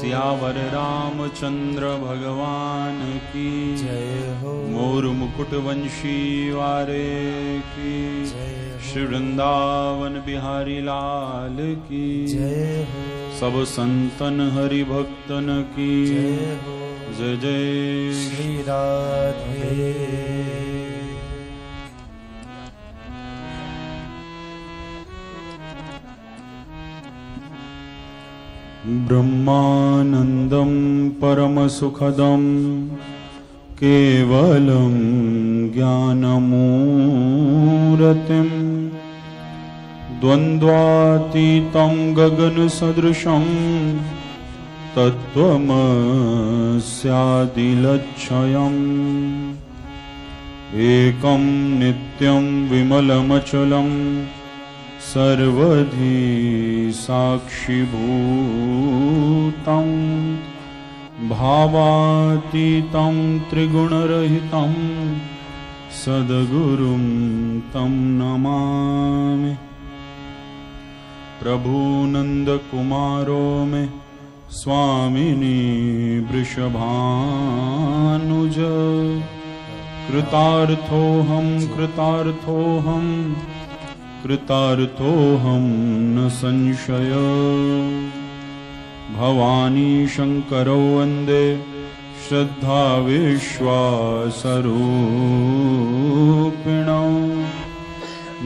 सियावर रामचंद्र भगवान की जय हो। मोर मुकुट वंशी वारे की श्री वृंदावन बिहारी लाल की जय हो। सब संतन हरि भक्तन की जय हो। जय जय श्री राधे। ब्रह्मानंदं परमसुखदं केवलं ज्ञानमूर्तिं द्वन्द्वातीतं गगनसदृशं तत्त्वमस्यादिलक्ष्यम् एकं नित्यं विमलमचलं सर्वधी साक्षिभूतं भावातीतं त्रिगुणरहितं सद्गुरुं तं नमामि। प्रभुनंदकुमारो मे स्वामिनी वृषभानुज कृतार्थोऽहं न संशय। भवानी शंकरो वंदे श्रद्धा विश्वासरूपिणौ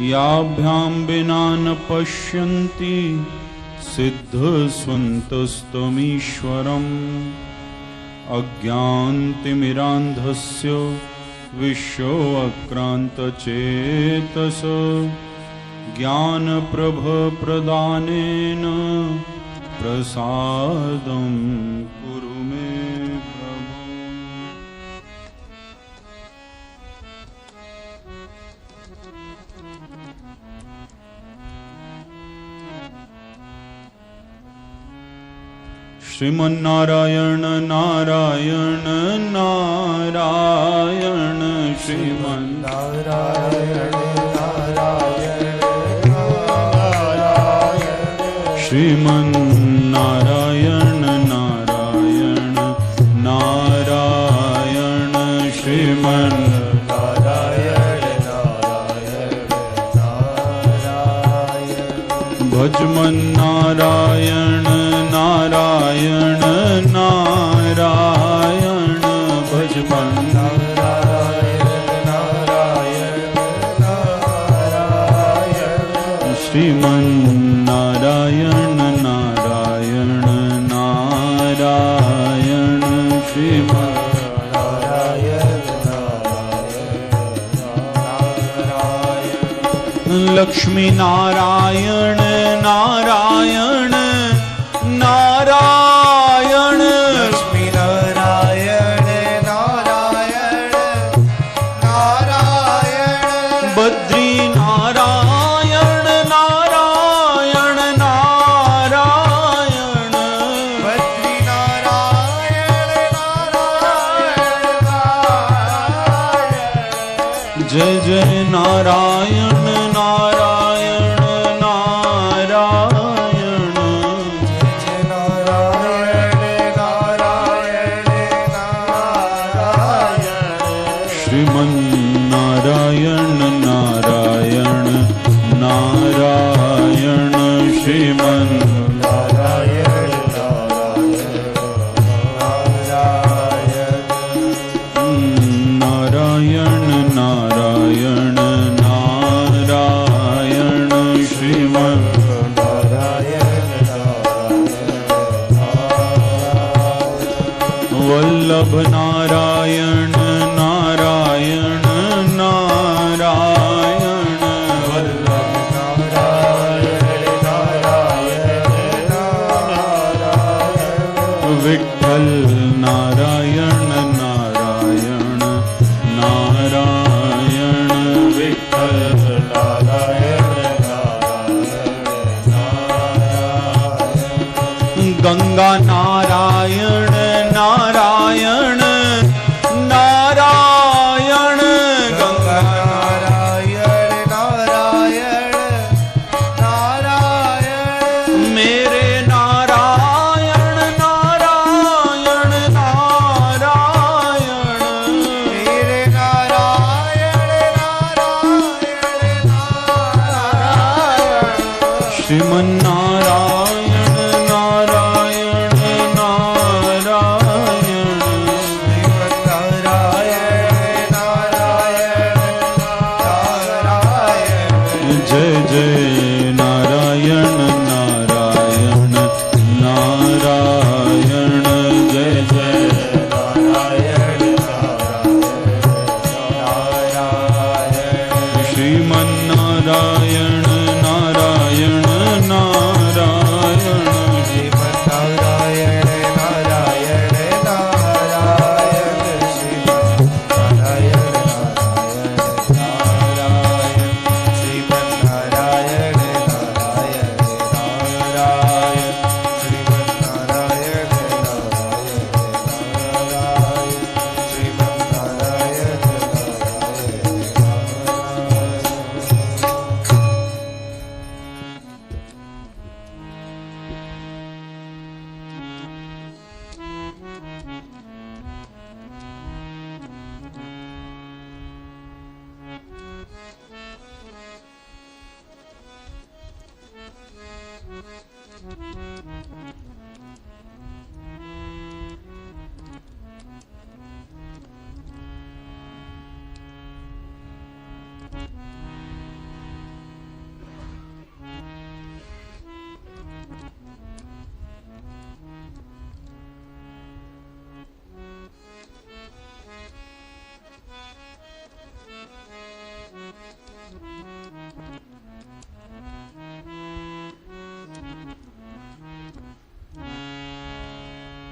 याभ्यां विना न पश्यन्ति सिद्धस्वन्तस्तमीश्वरम् अज्ञानतिमिरान्धस्य विश्वक्रान्तचेतस ज्ञानप्रभप्रदानेन प्रसादं कुरु मे प्रभो। श्रीमन्नारायण नारायण नारायण श्रीमन्नारायण श्रीमन्नारायण नारायण नारायण श्रीमन्नारायण नारायण नारायण भजमन्नारायण नारायण नारायण भजमन्नारायण नारायण नारायण श्रीमन्नारायण नारायण नारायण श्रीमन्नारायण नारायण लक्ष्मी नारायण नारायण नारायण लक्ष्मी नारायण नारायण नारायण बद्री नारायण नारायण नारायण बद्री नारायण नारायण नारायण जय जय नारायण नारायण नारायण जय नारायण नारायण नारायण श्रीमन्नारायण नारायण नारायण श्रीमन्नारायण नारायण नारायण नारायण श्रीमन्नारायण वल्लभ नारायण नारायण नारायण वल्लभ नारायण नारायण नारायण विठ्ठल नारायण नारायण नारायण विठ्ठल नारायण नारायण नारायण गंगा नारायण नारायण नारायण गंगा नारायण नारायण नारायण मेरे नारायण नारायण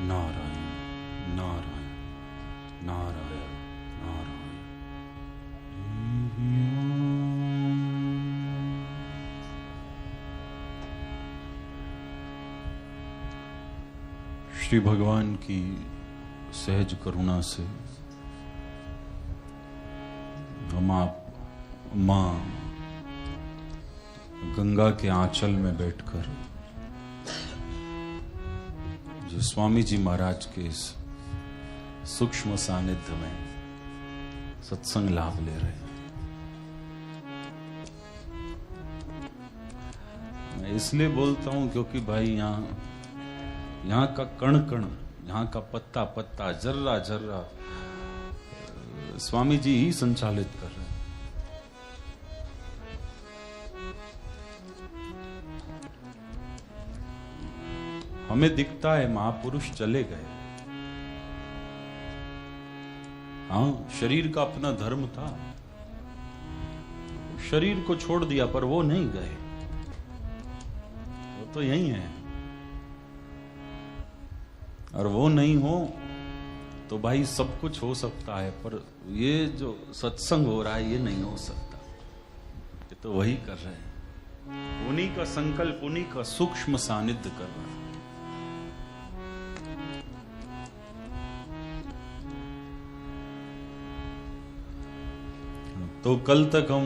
नारायण नारायण नारायण नारायण। श्री भगवान की सहज करुणा से हम आप मां गंगा के आंचल में बैठकर जो स्वामी जी महाराज के इस सूक्ष्म सानिध्य में सत्संग लाभ ले रहे हैं। मैं इसलिए बोलता हूं क्योंकि भाई यहाँ का कण कण, यहाँ का पत्ता पत्ता, जर्रा जर्रा स्वामी जी ही संचालित कर रहे हैं। हमें दिखता है महापुरुष चले गए, हाँ शरीर का अपना धर्म था, शरीर को छोड़ दिया, पर वो नहीं गए, वो तो यही है। और वो नहीं हो तो भाई सब कुछ हो सकता है, पर ये जो सत्संग हो रहा है ये नहीं हो सकता। ये तो वही कर रहे हैं, उन्हीं का संकल्प, उन्हीं का सूक्ष्म सानिध्य कर रहा है। तो कल तक हम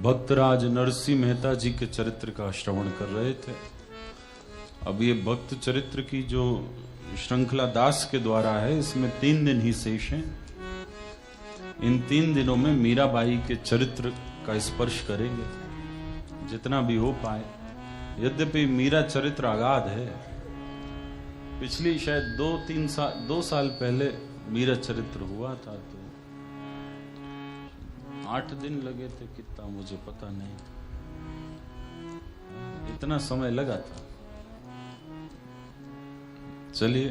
भक्तराज नरसिंह मेहता जी के चरित्र का श्रवण कर रहे थे। अब ये भक्त चरित्र की जो श्रृंखला दास के द्वारा है, इसमें 3 दिन ही शेष हैं। इन 3 दिनों में मीराबाई के चरित्र का स्पर्श करेंगे जितना भी हो पाए। यद्यपि मीरा चरित्र अगाध है, पिछली शायद 2 साल पहले मीरा चरित्र हुआ था, तो 8 दिन लगे थे, कितना मुझे पता नहीं, इतना समय लगा था। चलिए,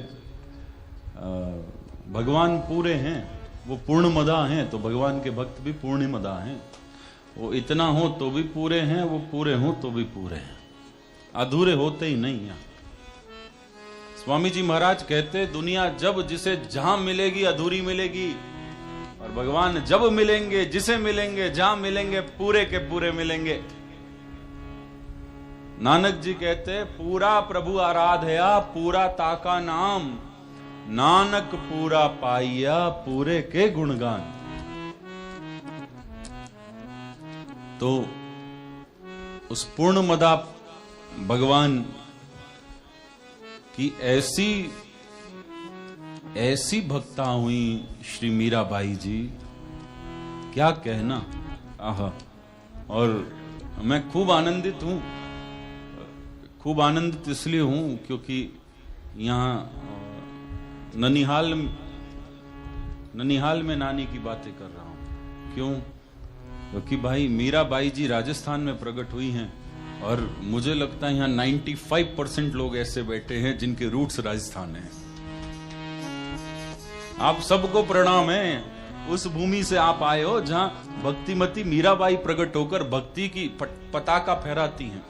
भगवान पूरे हैं, वो पूर्णमदा हैं, तो भगवान के भक्त भी पूर्णमदा हैं। वो इतना हो तो भी पूरे हैं, वो पूरे हो तो भी पूरे हैं, अधूरे होते ही नहीं हैं। स्वामी जी महाराज कहते, दुनिया जब जिसे जहां मिलेगी अधूरी मिलेगी, और भगवान जब मिलेंगे, जिसे मिलेंगे, जहां मिलेंगे, पूरे के पूरे मिलेंगे। नानक जी कहते, पूरा प्रभु आराधया पूरा ताका नाम, नानक पूरा पाइया पूरे के गुणगान। तो उस पूर्णमदा भगवान की ऐसी भक्ता हुई श्री मीराबाई जी, क्या कहना। आहा, और मैं खूब आनंदित हूं, खूब आनंदित इसलिए हूं क्योंकि यहाँ ननिहाल में नानी की बातें कर रहा हूं। क्यों? क्योंकि भाई मीराबाई जी राजस्थान में प्रकट हुई हैं, और मुझे लगता है यहाँ 95% लोग ऐसे बैठे हैं जिनके रूट्स राजस्थान हैं। आप सबको प्रणाम है, उस भूमि से आप आए हो जहां भक्तिमती मीराबाई प्रकट होकर भक्ति की पताका फहराती हैं।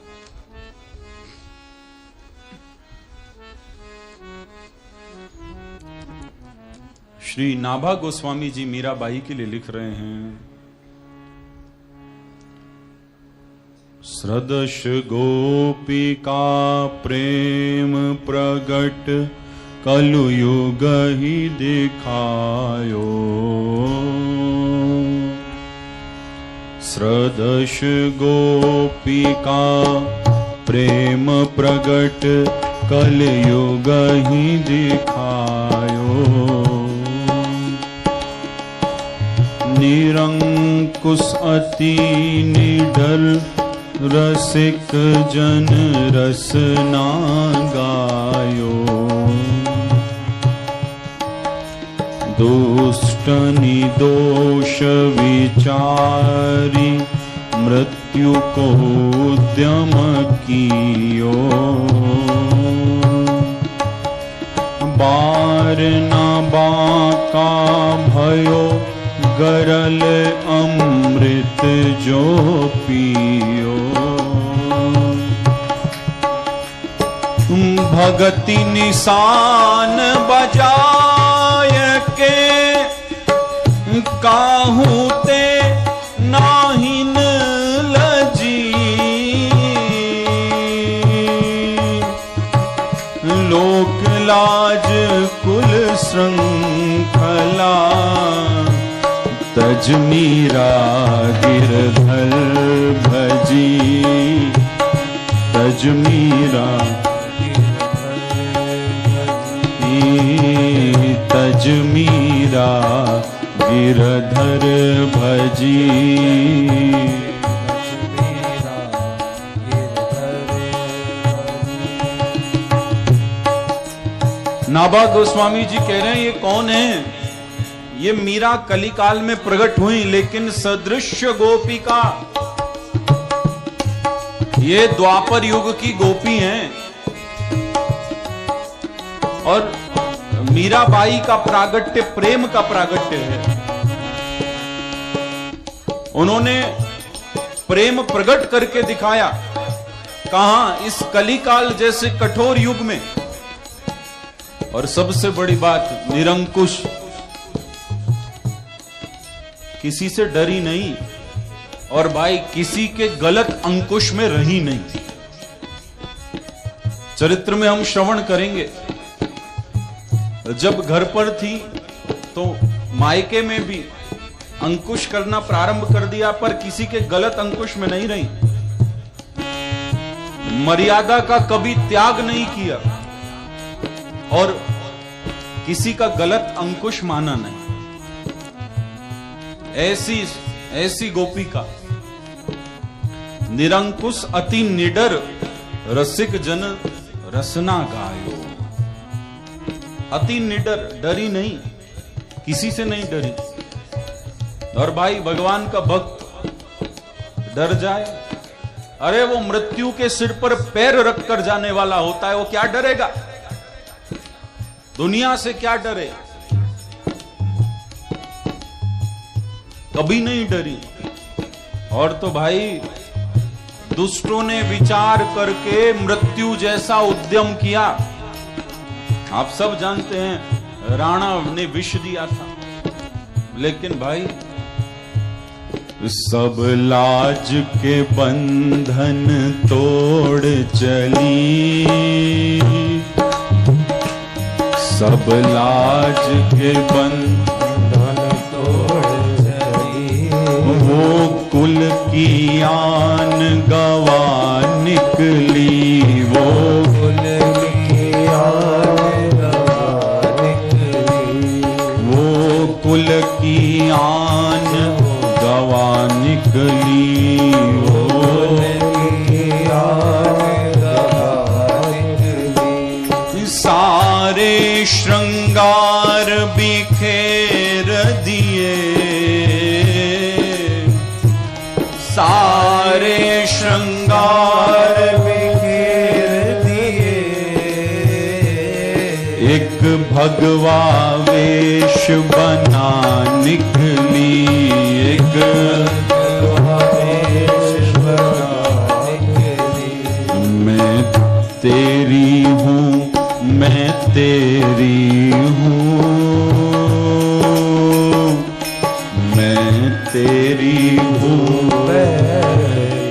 श्री नाभा गोस्वामी जी मीराबाई के लिए लिख रहे हैं, सृदश गोपिका प्रेम प्रगट कलयुग ही दिखायो, सृदश गोपिका प्रेम प्रगट कलयुग ही दिखायो, निरंकुश अति निडर रसिक जन रसना गायो। दुष्ट निर्दोष विचारी मृत्यु को उद्यम कियो। बार न बाका भयो गरल अमृत जो पियो। भगति निशान बजाय के काहू ते नाहिन लजी। लोक लाज कुल श्रृंखला तज मीरा गिरधर भजी। तज मीरा तज मीरा गिरधर भजी। नाभा गोस्वामी जी कह रहे हैं ये कौन है? ये मीरा कलिकाल में प्रकट हुई, लेकिन सदृश्य गोपिका ये द्वापर युग की गोपी हैं। और मीराबाई का प्रागट्य प्रेम का प्रागट्य है। उन्होंने प्रेम प्रकट करके दिखाया। कहां? इस कलिकाल जैसे कठोर युग में। और सबसे बड़ी बात, निरंकुश, किसी से डरी नहीं, और भाई किसी के गलत अंकुश में रही नहीं। चरित्र में हम श्रवण करेंगे, जब घर पर थी तो मायके में भी अंकुश करना प्रारंभ कर दिया, पर किसी के गलत अंकुश में नहीं रही। मर्यादा का कभी त्याग नहीं किया और किसी का गलत अंकुश माना नहीं। ऐसी गोपिका निरंकुश अति निडर रसिक जन रसना गायो। अति निडर, डरी नहीं, किसी से नहीं डरी। और भाई भगवान का भक्त डर जाए, अरे वो मृत्यु के सिर पर पैर रख कर जाने वाला होता है, वो क्या डरेगा? दुनिया से क्या डरे? कभी नहीं डरी। और तो भाई दुष्टों ने विचार करके मृत्यु जैसा उद्यम किया। आप सब जानते हैं राणा ने विष दिया था, लेकिन भाई सब लाज के बंधन तोड़ चली। सब लाज के बंधन तोड़ चली। वो कुल की आन गवा निकली। वो कुल की आन गवा निकली। वो कुल की आन गवा निकली। वो कुल की आन गवा निकली। सारे श्रृंगार बिखेर दिए। सारे श्रृंगार बिखेर दिए। एक भगवा वेश बना निकली। एक भगवा वेश बना निकली। मैं तेरी हूँ, मैं तेरी हूँ, मैं तेरी हूँ, मैं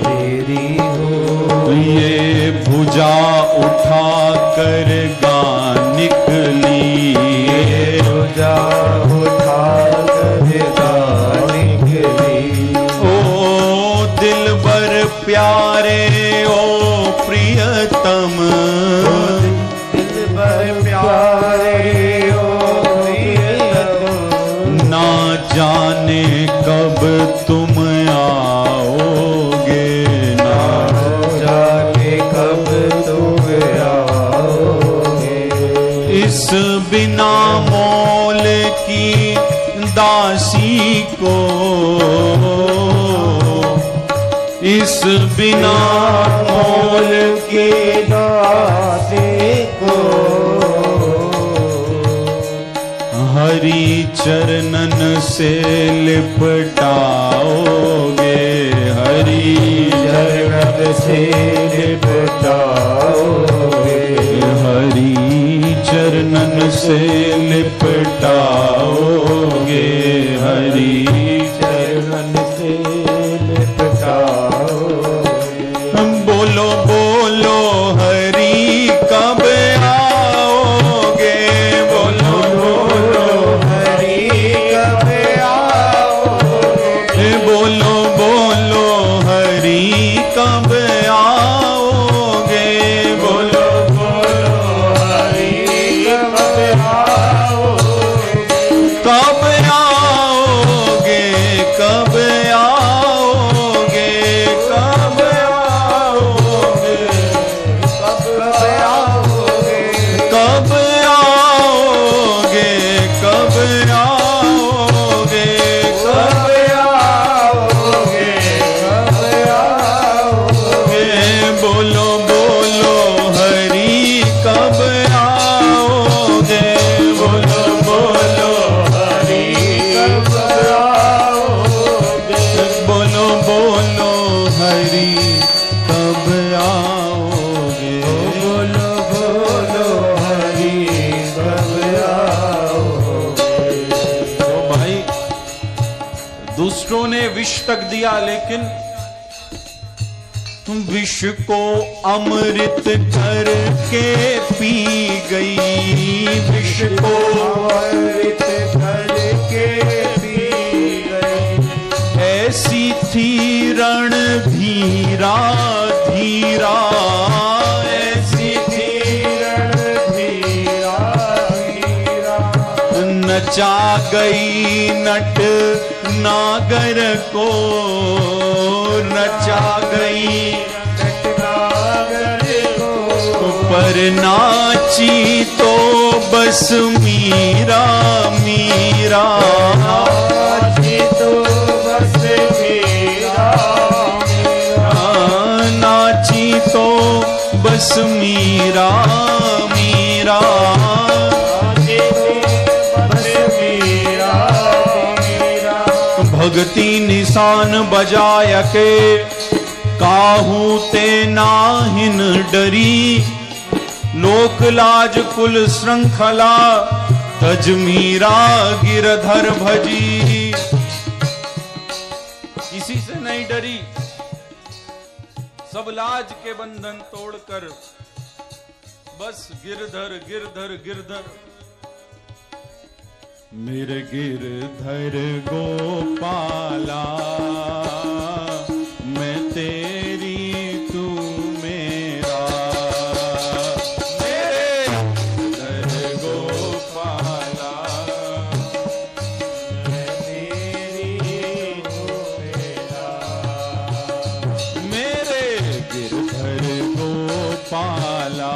तेरी हूँ। ये भुजा उठा कर गा निकली। ये भुजा उठा कर गा निकली। ओ दिलबर प्यारे, ओ प्रियतम, प्यारे ओ प्रियतम। ना जाने कब तुम आओगे। ना इस बिना मोल की दासी को, इस बिना मोल की दासी को, हरि चरणन से लिपटाओगे, हरि चरणन से लिपटाओगे, हरि चरणन से लिपटाओगे, हरि चरणन से लिपटाओगे। बोलो बोलो हरि कब आओगे, बोलो बोलो हरि कब आओगे, बोलो बोलो हरि कब आओगे, बोलो बोलो हरि कब आओगे, कब आओगे, कब आओगे, कब आओगे, कब आओगे, कब आओगे, कब आओगे, कब आओगे, कब आओगे, बोलो बोलो हरि कब आओगे, बोलो बोलो हरि कब आओगे, बोलो बोलो हरि कब आओगे, बोलो बोलो हरि कब आओगे। तो भाई दूसरों ने विष तक दिया, लेकिन विष को अमृत करके पी गई, विष को अमृत करके पी गई, ऐसी थी रणधीरा धीरा, ऐसी थी रणधीरा धीरा, नचा गई नट नागर को, नचा गई नटनागर को, पर नाची तो बस मीरा मीरा, नाची तो बस मीरा मीरा, नाची तो बस मीरा मीरा, नाची तो बस मीरा मीरा, भगती निशान बजाय के काहू ते नाहिन डरी, लोक लाज कुल श्रृंखला तज मीरा गिरधर भजी, किसी से नहीं डरी, सब लाज के बंधन तोड़कर बस गिरधर गिरधर गिरधर, मेरे गिरधर गोपाला, मैं तेरी तू मेरा, मेरे गिरधर गोपाला, मैं तेरी तू मेरा, मेरे गिरधर गोपाला,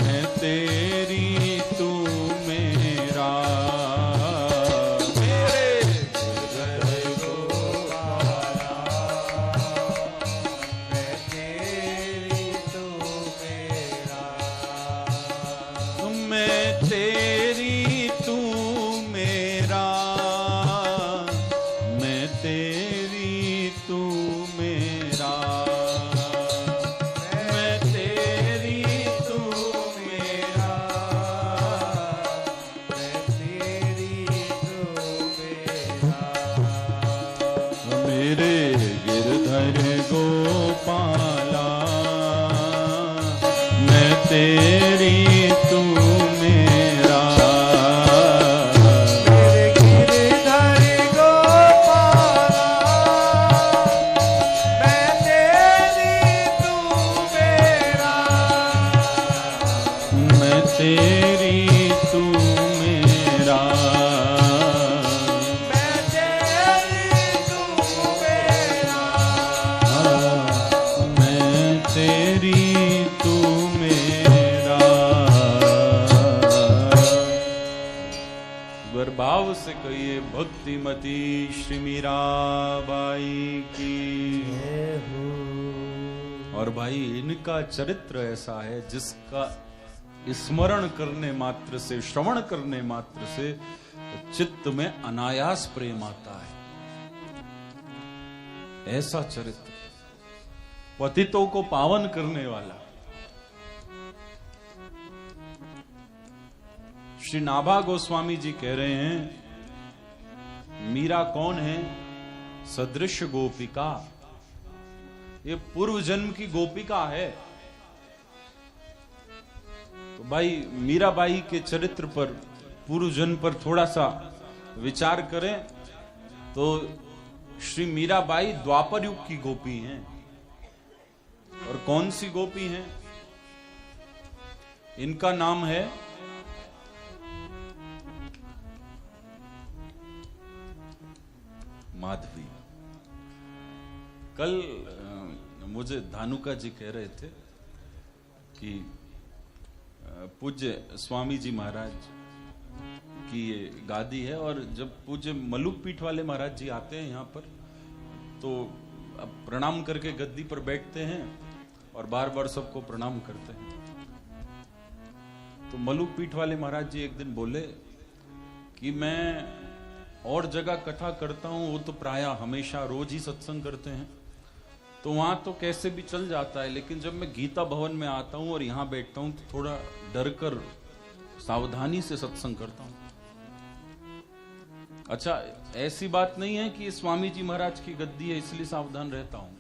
मैं तेरी तू मेरा, मेरे गिरधर गोपाला, मैं तेरी तू मेरा, मैं तेरी तू मेरा, मैं तेरी तू मेरा, मैं तेरी तू मेरा, मैं तेरी तू मेरा, मेरे गिरधर गोपाला, मैं तेरी तू मेरा, मेरे गिरधर गोपाला, मैं तेरी तू मेरा, मैं तेरी तू मेरा, मैं तेरी तू मेरा, मैं तेरी तू मेरा, से कहिए भक्तिमती श्री मीराबाई की। और भाई इनका चरित्र ऐसा है जिसका स्मरण करने मात्र से, श्रवण करने मात्र से चित्त में अनायास प्रेम आता है। ऐसा चरित्र, पतितों को पावन करने वाला। श्री नाभा गोस्वामी जी कह रहे हैं, मीरा कौन है? सदृश गोपिका। ये पूर्व जन्म की गोपिका है। तो भाई मीराबाई के चरित्र पर, पूर्व जन्म पर थोड़ा सा विचार करें तो श्री मीराबाई द्वापर युग की गोपी हैं। और कौन सी गोपी हैं? इनका नाम है माधवी। कल मुझे धानुका जी कह रहे थे कि पूज्य स्वामी जी महाराज की ये गादी है, और जब पूज्य मलुक पीठ वाले महाराज जी आते हैं यहाँ पर तो अब प्रणाम करके गद्दी पर बैठते हैं और बार बार सबको प्रणाम करते हैं। तो मलुक पीठ वाले महाराज जी एक दिन बोले कि मैं और जगह कथा करता हूं, वो तो प्राय हमेशा रोज ही सत्संग करते हैं तो वहां तो कैसे भी चल जाता है, लेकिन जब मैं गीता भवन में आता हूं और यहां बैठता हूं तो थोड़ा डर कर सावधानी से सत्संग करता हूं। अच्छा, ऐसी बात नहीं है कि स्वामी जी महाराज की गद्दी है इसलिए सावधान रहता हूं।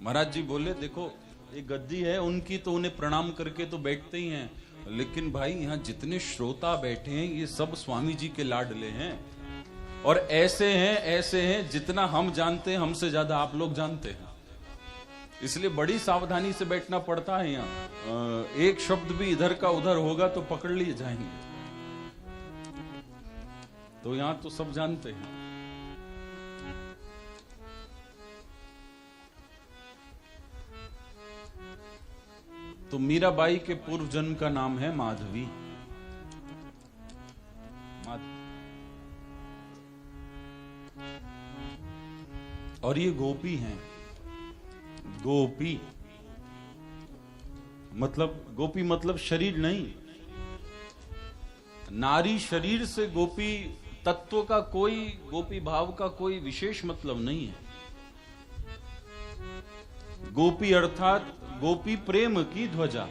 महाराज जी बोले, देखो ये गद्दी है उनकी, तो उन्हें प्रणाम करके तो बैठते ही हैं, लेकिन भाई यहाँ जितने श्रोता बैठे हैं ये सब स्वामी जी के लाडले हैं, और ऐसे हैं जितना हम जानते हैं हमसे ज्यादा आप लोग जानते हैं, इसलिए बड़ी सावधानी से बैठना पड़ता है। यहाँ एक शब्द भी इधर का उधर होगा तो पकड़ लिए जाएंगे। तो यहाँ तो सब जानते हैं। तो मीराबाई के पूर्व जन्म का नाम है माधवी। और ये गोपी हैं। गोपी मतलब शरीर नहीं, नारी शरीर से गोपी तत्व का कोई, गोपी भाव का कोई विशेष मतलब नहीं है। गोपी अर्थात गोपी प्रेम की ध्वजा।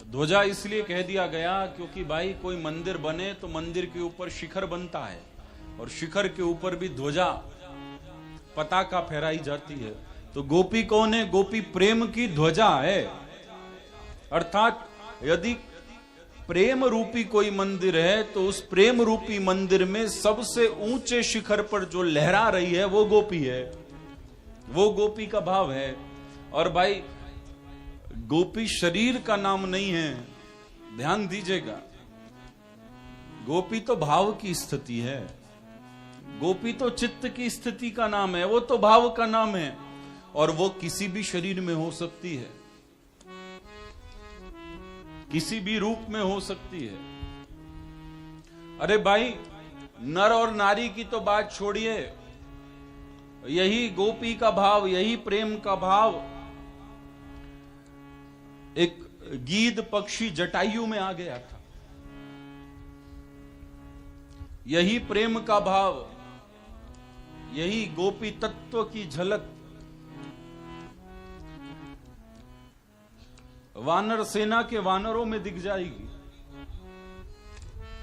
ध्वजा इसलिए कह दिया गया क्योंकि भाई कोई मंदिर बने तो मंदिर के ऊपर शिखर बनता है, और शिखर के ऊपर भी ध्वजा, पताका फहराई जाती है। तो गोपी कौन है? गोपी प्रेम की ध्वजा है। अर्थात यदि प्रेम रूपी कोई मंदिर है तो उस प्रेम रूपी मंदिर में सबसे ऊंचे शिखर पर जो लहरा रही है वो गोपी है, वो गोपी का भाव है। और भाई गोपी शरीर का नाम नहीं है, ध्यान दीजिएगा। गोपी तो भाव की स्थिति है, गोपी तो चित्त की स्थिति का नाम है, वो तो भाव का नाम है, और वो किसी भी शरीर में हो सकती है, किसी भी रूप में हो सकती है। अरे भाई नर और नारी की तो बात छोड़िए, यही गोपी का भाव, यही प्रेम का भाव एक गीध पक्षी जटायु में आ गया था। यही प्रेम का भाव, यही गोपी तत्व की झलक वानर सेना के वानरों में दिख जाएगी।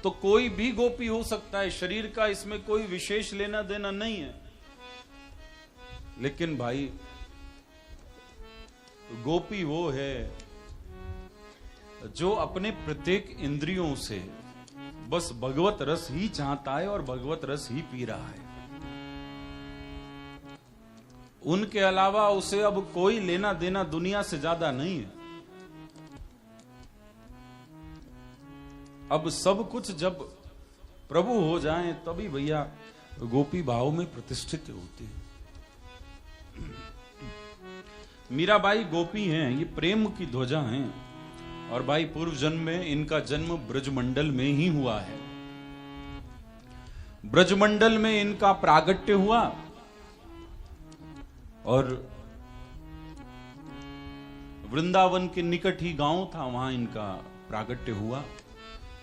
तो कोई भी गोपी हो सकता है, शरीर का इसमें कोई विशेष लेना देना नहीं है। लेकिन भाई गोपी वो है जो अपने प्रत्येक इंद्रियों से बस भगवत रस ही चाहता है और भगवत रस ही पी रहा है। उनके अलावा उसे अब कोई लेना देना दुनिया से ज्यादा नहीं है। अब सब कुछ जब प्रभु हो जाएं तभी भैया गोपी भाव में प्रतिष्ठित होती है। मीराबाई गोपी हैं, ये प्रेम की ध्वजा हैं। और भाई पूर्व जन्म में इनका जन्म ब्रजमंडल में ही हुआ है। ब्रजमंडल में इनका प्रागट्य हुआ और वृंदावन के निकट ही गांव था, वहां इनका प्रागट्य हुआ,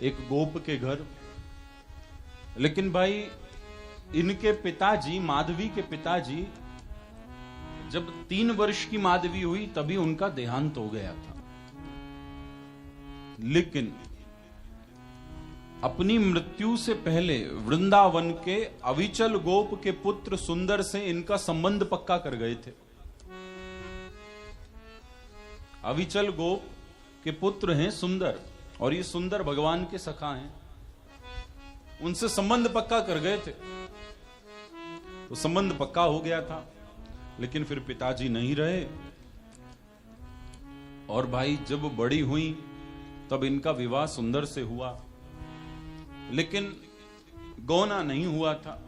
एक गोप के घर। लेकिन भाई इनके पिताजी, माधवी के पिताजी, जब 3 वर्ष की माधवी हुई तभी उनका देहांत हो गया था। लेकिन अपनी मृत्यु से पहले वृंदावन के अविचल गोप के पुत्र सुंदर से इनका संबंध पक्का कर गए थे। अविचल गोप के पुत्र हैं सुंदर, और ये सुंदर भगवान के सखा हैं, उनसे संबंध पक्का कर गए थे। तो संबंध पक्का हो गया था, लेकिन फिर पिताजी नहीं रहे, और भाई जब बड़ी हुई तब इनका विवाह सुंदर से हुआ, लेकिन गौना नहीं हुआ था।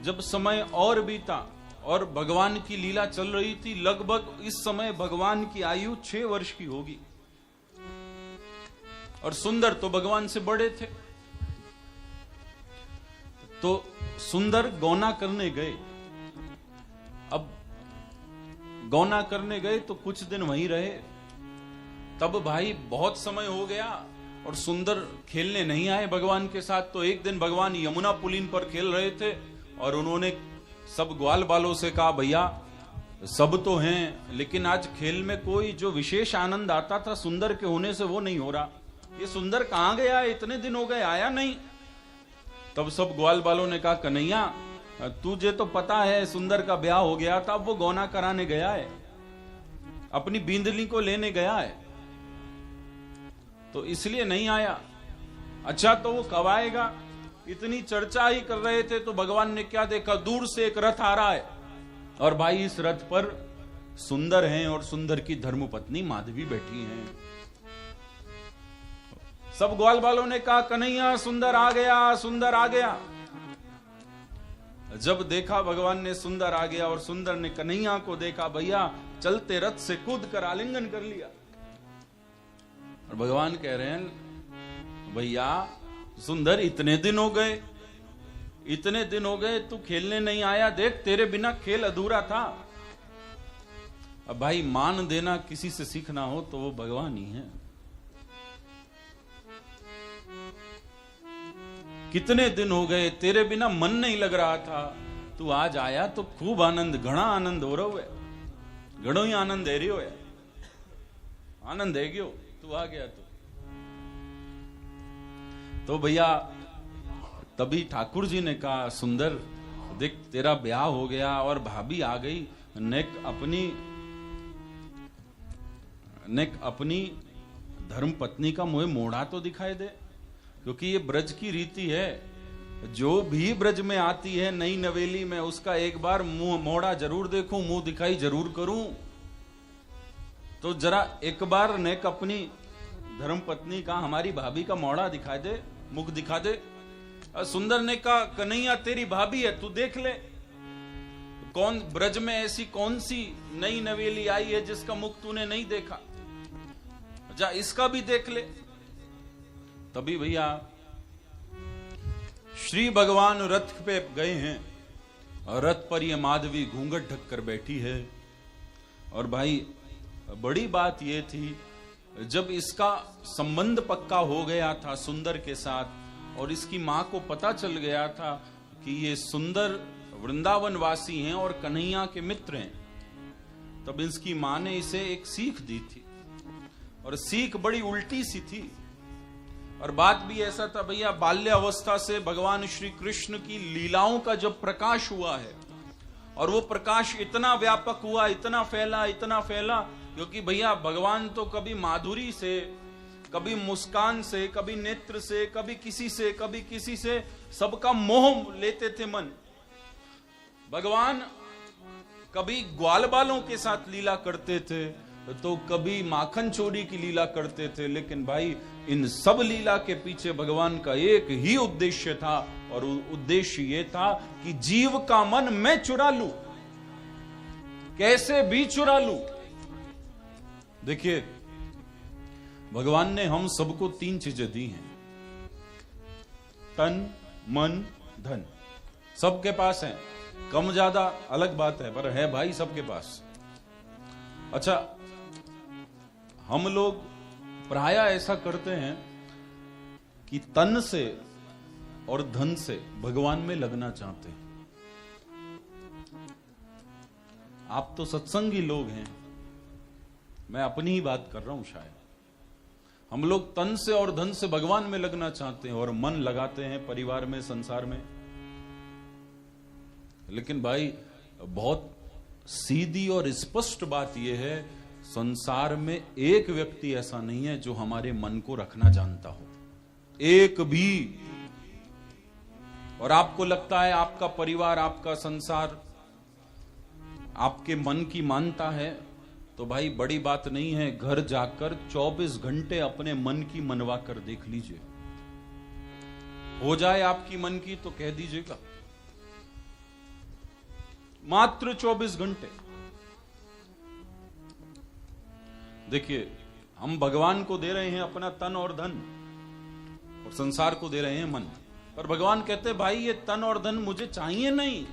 जब समय और बीता और भगवान की लीला चल रही थी, लगभग इस समय भगवान की आयु 6 वर्ष की होगी, और सुंदर तो भगवान से बड़े थे। तो सुंदर गौना करने गए। अब गौना करने गए तो कुछ दिन वहीं रहे। तब भाई बहुत समय हो गया और सुंदर खेलने नहीं आए भगवान के साथ। तो एक दिन भगवान यमुना पुलिन पर खेल रहे थे और उन्होंने सब ग्वाल बालों से कहा, भैया सब तो हैं, लेकिन आज खेल में कोई जो विशेष आनंद आता था सुंदर के होने से वो नहीं हो रहा। ये सुंदर कहां गया, इतने दिन हो गए आया नहीं। तब सब ग्वाल बालों ने कहा, कन्हैया तुझे तो पता है सुंदर का ब्याह हो गया था, अब वो गौना कराने गया है, अपनी बींदली को लेने गया है, तो इसलिए नहीं आया। अच्छा तो वो कब आएगा? इतनी चर्चा ही कर रहे थे तो भगवान ने क्या देखा, दूर से एक रथ आ रहा है, और भाई इस रथ पर सुंदर हैं और सुंदर की धर्मपत्नी माधवी बैठी हैं। सब ग्वाल बालों ने कहा, कन्हैया सुंदर आ गया, सुंदर आ गया। जब देखा भगवान ने सुंदर आ गया और सुंदर ने कन्हैया को देखा, भैया चलते रथ से कूद कर आलिंगन कर लिया। और भगवान कह रहे हैं, भैया सुंदर इतने दिन हो गए, इतने दिन हो गए तू खेलने नहीं आया, देख तेरे बिना खेल अधूरा था। अब भाई मान देना किसी से सीखना हो तो वो भगवान ही है। कितने दिन हो गए तेरे बिना मन नहीं लग रहा था, तू आज आया तो खूब आनंद, घना आनंद हो रहा है, घणो ही आनंद है रही है, आनंद है गयो तू आ गया तो भैया तभी ठाकुर जी ने कहा, सुंदर देख तेरा ब्याह हो गया और भाभी आ गई, नेक अपनी धर्म पत्नी का मुंह मोड़ा तो दिखाई दे, क्योंकि ये ब्रज की रीति है, जो भी ब्रज में आती है नई नवेली में उसका एक बार मुंह मोड़ा जरूर देखूं, मुंह दिखाई जरूर करूं। तो जरा एक बार नेक अपनी धर्म पत्नी का, हमारी भाभी का मोड़ा दिखा दे, मुख दिखा दे। सुंदर ने कहा, कन्हैया तेरी भाभी है, तू देख ले, कौन ब्रज में ऐसी कौन सी नई नवेली आई है जिसका मुख तूने नहीं देखा, जा इसका भी देख ले। तभी भैया श्री भगवान रथ पे गए हैं और रथ पर ये माधवी घूंघट ढक कर बैठी है। और भाई बड़ी बात ये थी, जब इसका संबंध पक्का हो गया था सुंदर के साथ और इसकी मां को पता चल गया था कि ये सुंदर वृंदावन वासी हैं और कन्हैया के मित्र हैं, तब इसकी मां ने इसे एक सीख दी थी, और सीख बड़ी उल्टी सी थी। और बात भी ऐसा था भैया, बाल्यावस्था से भगवान श्री कृष्ण की लीलाओं का जब प्रकाश हुआ है, और वो प्रकाश इतना व्यापक हुआ, इतना फैला, क्योंकि भैया भगवान तो कभी माधुरी से, कभी मुस्कान से, कभी नेत्र से, कभी किसी से सबका मोह लेते थे मन। भगवान कभी ग्वाल बालों के साथ लीला करते थे तो कभी माखन चोरी की लीला करते थे, लेकिन भाई इन सब लीला के पीछे भगवान का एक ही उद्देश्य था, और उद्देश्य ये था कि जीव का मन मैं चुरा लूं, कैसे भी चुरा लूं। देखिए भगवान ने हम सबको 3 चीजें दी हैं, तन मन धन सबके पास है, कम ज्यादा अलग बात है, पर है भाई सबके पास। अच्छा, हम लोग प्राय ऐसा करते हैं कि तन से और धन से भगवान में लगना चाहते हैं। आप तो सत्संगी लोग हैं, मैं अपनी ही बात कर रहा हूं। शायद हम लोग तन से और धन से भगवान में लगना चाहते हैं और मन लगाते हैं परिवार में, संसार में। लेकिन भाई बहुत सीधी और स्पष्ट बात यह है, संसार में एक व्यक्ति ऐसा नहीं है जो हमारे मन को रखना जानता हो, एक भी। और आपको लगता है आपका परिवार, आपका संसार आपके मन की मानता है, तो भाई बड़ी बात नहीं है। घर जाकर 24 घंटे अपने मन की मनवा कर देख लीजिए, हो जाए आपकी मन की तो कह दीजिएगा। मात्र 24 घंटे। देखिए, हम भगवान को दे रहे हैं अपना तन और धन, और संसार को दे रहे हैं मन। पर भगवान कहते हैं भाई ये तन और धन मुझे चाहिए नहीं,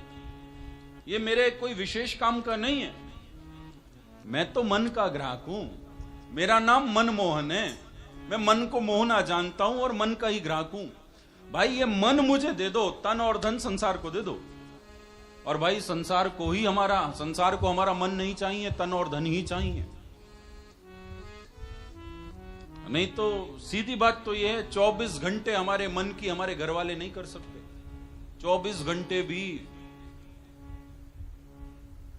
ये मेरे कोई विशेष काम का नहीं है। मैं तो मन का ग्राहक हूं, मेरा नाम मनमोहन है, मैं मन को मोहना जानता हूं और मन का ही ग्राहक हूं। भाई ये मन मुझे दे दो, तन और धन संसार को दे दो। और भाई संसार को हमारा मन नहीं चाहिए, तन और धन ही चाहिए। नहीं तो सीधी बात तो यह है, 24 घंटे हमारे मन की हमारे घर वाले नहीं कर सकते, 24 घंटे भी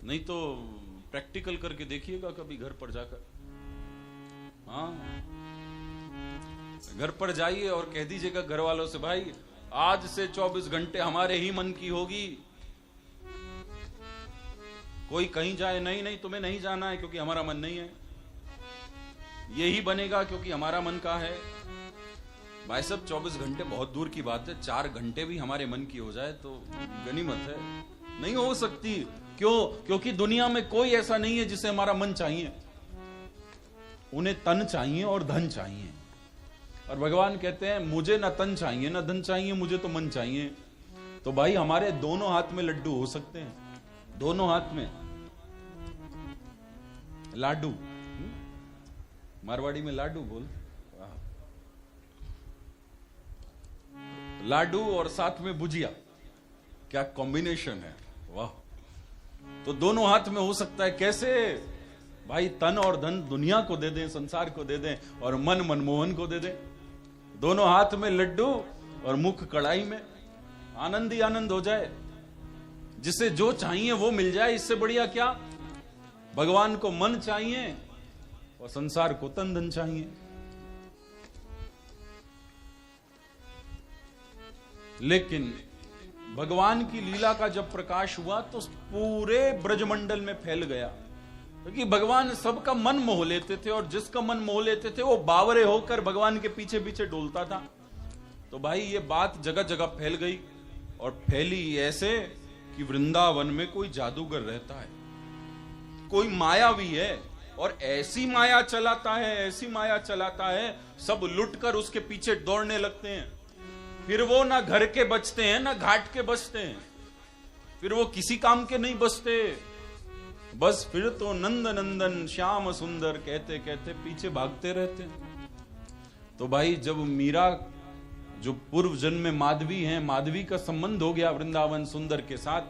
नहीं। तो प्रैक्टिकल करके देखिएगा कभी घर पर जाकर। हाँ, घर पर जाइए और कह दीजिएगा घर वालों से, भाई आज से 24 घंटे हमारे ही मन की होगी। कोई कहीं जाए, नहीं तुम्हें नहीं जाना है क्योंकि हमारा मन नहीं है, यही बनेगा क्योंकि हमारा मन का है। भाई साहब 24 घंटे बहुत दूर की बात है, 4 घंटे भी हमारे मन की हो जाए तो गनीमत है। नहीं हो सकती। क्यों? क्योंकि दुनिया में कोई ऐसा नहीं है जिसे हमारा मन चाहिए। उन्हें तन चाहिए और धन चाहिए। और भगवान कहते हैं मुझे ना तन चाहिए ना धन चाहिए, मुझे तो मन चाहिए। तो भाई हमारे दोनों हाथ में लड्डू हो सकते हैं, दोनों हाथ में लाडू। मारवाड़ी में लाडू बोल, लाडू और साथ में भुजिया, क्या कॉम्बिनेशन है, वाह। तो दोनों हाथ में हो सकता है। कैसे? भाई तन और धन दुनिया को दे दें, संसार को दे दें, और मन मनमोहन को दे दें। दोनों हाथ में लड्डू और मुख कढ़ाई में, आनंद ही आनंद हो जाए। जिसे जो चाहिए वो मिल जाए, इससे बढ़िया क्या। भगवान को मन चाहिए और संसार को तन धन चाहिए। लेकिन भगवान की लीला का जब प्रकाश हुआ तो पूरे ब्रजमंडल में फैल गया, क्योंकि भगवान सबका मन मोह लेते थे, और जिसका मन मोह लेते थे वो बावरे होकर भगवान के पीछे पीछे डोलता था। तो भाई ये बात जगह जगह फैल गई, और फैली ऐसे कि वृंदावन में कोई जादूगर रहता है, कोई मायावी है, और ऐसी माया चलाता है, ऐसी माया चलाता है, सब लुटकर उसके पीछे दौड़ने लगते हैं। फिर वो ना घर के बचते हैं ना घाट के बचते हैं, फिर वो किसी काम के नहीं बचते। बस फिर तो नंद नंदन श्याम सुंदर कहते कहते पीछे भागते रहते हैं। तो भाई जब मीरा जो पूर्व जन्म में माधवी हैं, माधवी का संबंध हो गया वृंदावन सुंदर के साथ,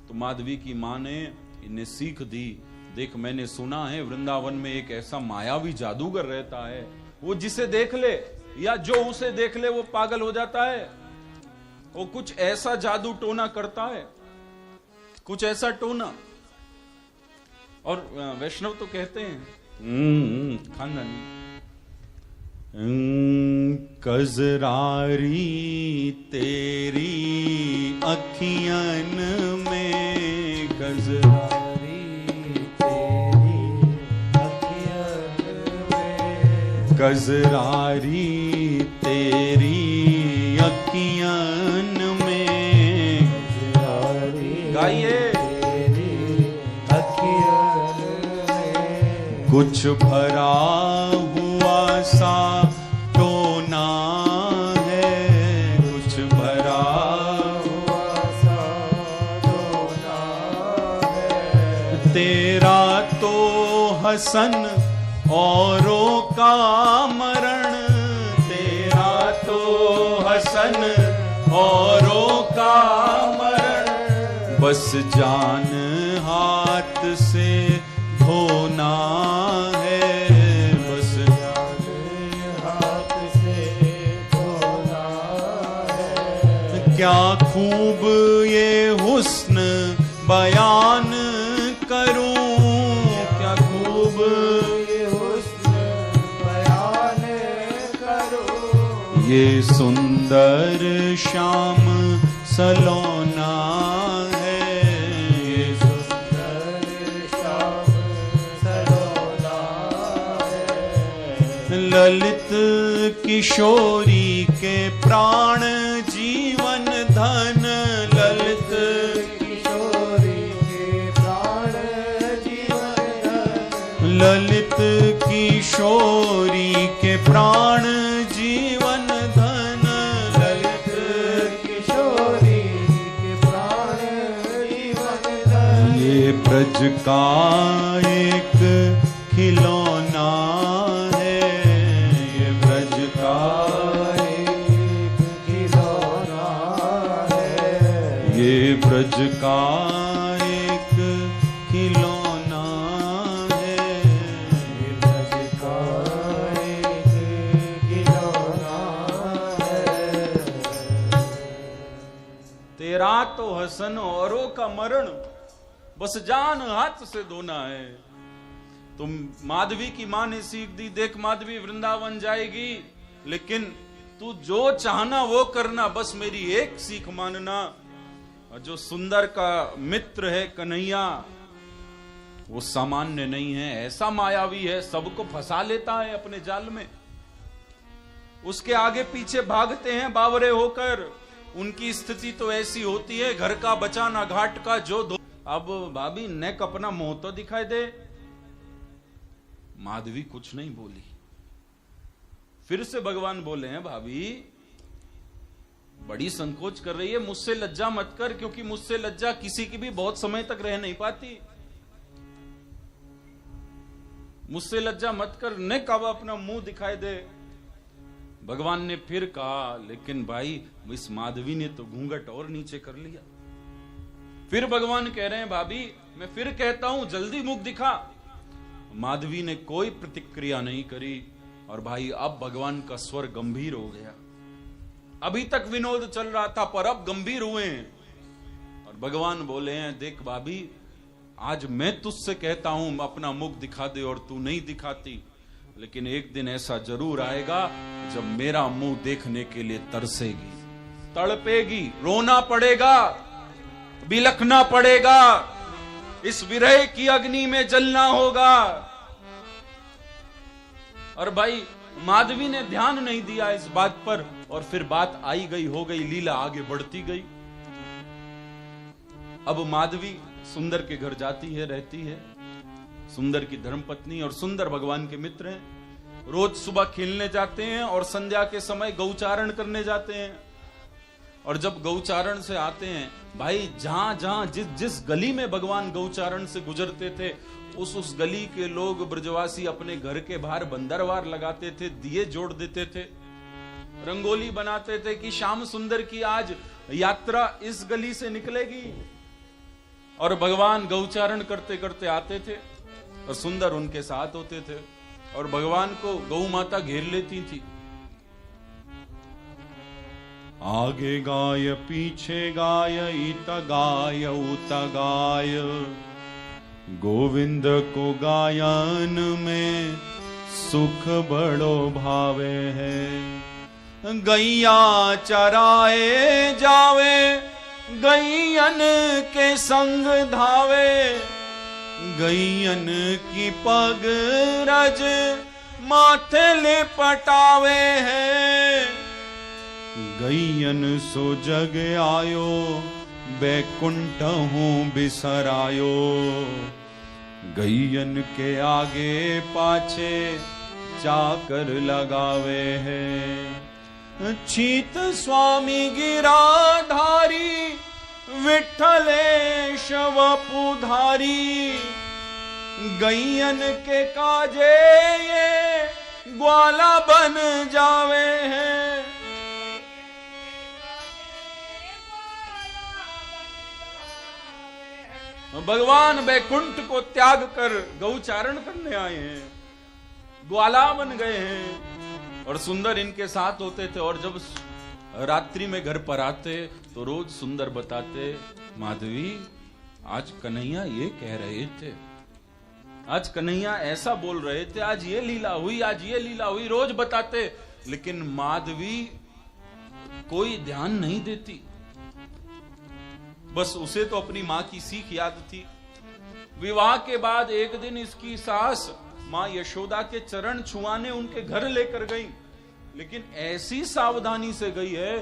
तो माधवी की मां ने इन्हें सीख दी, देख मैंने सुना है वृंदावन में एक ऐसा मायावी जादूगर रहता है, वो जिसे देख ले या जो उसे देख ले वो पागल हो जाता है। वो कुछ ऐसा जादू टोना करता है, कुछ ऐसा टोना। और वैष्णव तो कहते हैं खानदानी, कजरारी तेरी अखियन में, कजरारी तेरी अखियन में, कजरारी तेरी अखियन में, गाइए कुछ भरा हुआ सा टोना है, कुछ भरा हसन औरों का मरण, तेरा तो हसन औरों का मरण, बस जान हाथ से धोना है, बस जान हाथ से धोना है। क्या खूब ये हुस्न बयान करूं, क्या खूब ये हुस्न बयान करूं, ये सुंदर श्याम सलोना है, ये सुंदर श्याम सलोना है। ललित किशोरी के प्राण जीवन धन, ललित किशोरी के प्राण जीवन धन, ललित किशोरी के प्राण जीवन धन, ललित किशोरी के प्राण जीवन धन। ये ब्रज का एक खिलौना है, ये ब्रज का एक खिलौना है, ये ब्रज का एक खिलौना है, ये ब्रज का एक खिलौना है। तेरा तो हसन औरों का मरण, बस जान हाथ से धोना है। तुम माधवी की मां ने सीख दी, देख माधवी वृंदावन जाएगी, लेकिन तू जो चाहना वो करना, बस मेरी एक सीख मानना। और जो सुंदर का मित्र है कन्हैया, वो सामान्य नहीं है, ऐसा मायावी है, सबको फंसा लेता है अपने जाल में। उसके आगे पीछे भागते हैं बावरे होकर, उनकी स्थिति तो ऐसी होती है, घर का बचा ना घाट का जो धो। अब भाभी नेक अपना मुंह तो दिखाई दे। माधवी कुछ नहीं बोली। फिर से भगवान बोले हैं, भाभी बड़ी संकोच कर रही है, मुझसे लज्जा मत कर, क्योंकि मुझसे लज्जा किसी की भी बहुत समय तक रह नहीं पाती। मुझसे लज्जा मत कर, ने कहा अपना मुंह दिखाई दे। भगवान ने फिर कहा, लेकिन भाई इस माधवी ने तो घूंघट और नीचे कर लिया। फिर भगवान कह रहे हैं, भाभी मैं फिर कहता हूं जल्दी मुख दिखा। माधवी ने कोई प्रतिक्रिया नहीं करी, और भाई अब भगवान का स्वर गंभीर हो गया। अभी तक विनोद चल रहा था, पर अब गंभीर हुए हैं। और भगवान बोले हैं, देख भाभी, आज मैं तुझसे कहता हूं अपना मुख दिखा दे और तू नहीं दिखाती, लेकिन एक दिन ऐसा जरूर आएगा जब मेरा मुंह देखने के लिए तरसेगी, तड़पेगी, रोना पड़ेगा, बिलखना पड़ेगा, इस विरह की अग्नि में जलना होगा। और भाई माधवी ने ध्यान नहीं दिया इस बात पर, और फिर बात आई गई हो गई, लीला आगे बढ़ती गई। अब माधवी सुंदर के घर जाती है, रहती है। सुंदर की धर्मपत्नी और सुंदर भगवान के मित्र हैं। रोज सुबह खेलने जाते हैं और संध्या के समय गौचारण करने जाते हैं। और जब गौचारण से आते हैं, भाई जहां जहां जिस जिस गली में भगवान गौचारण से गुजरते थे, उस गली के लोग ब्रजवासी अपने घर के बाहर बंदरवार लगाते थे, दिए जोड़ देते थे, रंगोली बनाते थे कि श्याम सुंदर की आज यात्रा इस गली से निकलेगी। और भगवान गौचारण करते करते आते थे और सुंदर उनके साथ होते थे, और भगवान को गौ माता घेर लेती थी। आगे गाय पीछे गाय, इत गाय उत गाय, गोविंद को गायन में सुख बड़ो भावे है। गैया चराए जावे, गैयन के संग धावे, गैयन की पग रज माथे ले पटावे है। गैयन सो जग आयो, बैकुंठ हूँ बिसरायो, गैयन के आगे पाछे चाकर लगावे है। छीत स्वामी गिराधारी, विठलेश वपुधारी, गैयन के काजे ये ग्वाला बन जावे हैं। भगवान वैकुंठ को त्याग कर गौचारण करने आए हैं, ग्वाला बन गए हैं और सुंदर इनके साथ होते थे। और जब रात्रि में घर पर आते तो रोज सुंदर बताते, माधवी आज कन्हैया ये कह रहे थे, आज कन्हैया ऐसा बोल रहे थे, आज ये लीला हुई, आज ये लीला हुई, रोज बताते। लेकिन माधवी कोई ध्यान नहीं देती, बस उसे तो अपनी मां की सीख याद थी। विवाह के बाद एक दिन इसकी सास मां यशोदा के चरण छुआने उनके घर लेकर गई, लेकिन ऐसी सावधानी से गई है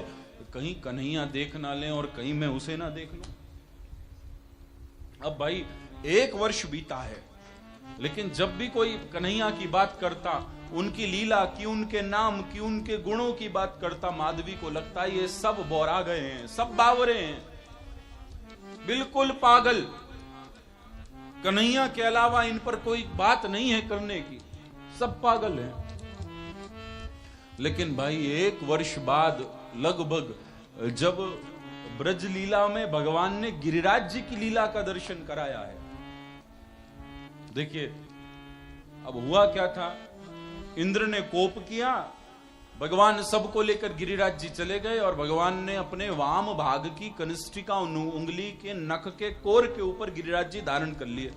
कहीं कन्हैया देख ना ले और कहीं मैं उसे ना देख लूं। अब भाई 1 वर्ष बीता है, लेकिन जब भी कोई कन्हैया की बात करता, उनकी लीला की, उनके नाम की, उनके गुणों की बात करता, माधवी को लगता है ये सब बौरा गए हैं, सब बावरे हैं, बिल्कुल पागल। कन्हैया के अलावा इन पर कोई बात नहीं है करने की, सब पागल हैं। लेकिन भाई 1 वर्ष बाद लगभग जब ब्रज लीला में भगवान ने गिरिराज जी की लीला का दर्शन कराया है, देखिए अब हुआ क्या था। इंद्र ने कोप किया, भगवान सबको लेकर गिरिराज जी चले गए और भगवान ने अपने वाम भाग की कनिष्ठिका उंगली के नख के कोर के ऊपर गिरिराज जी धारण कर लिए।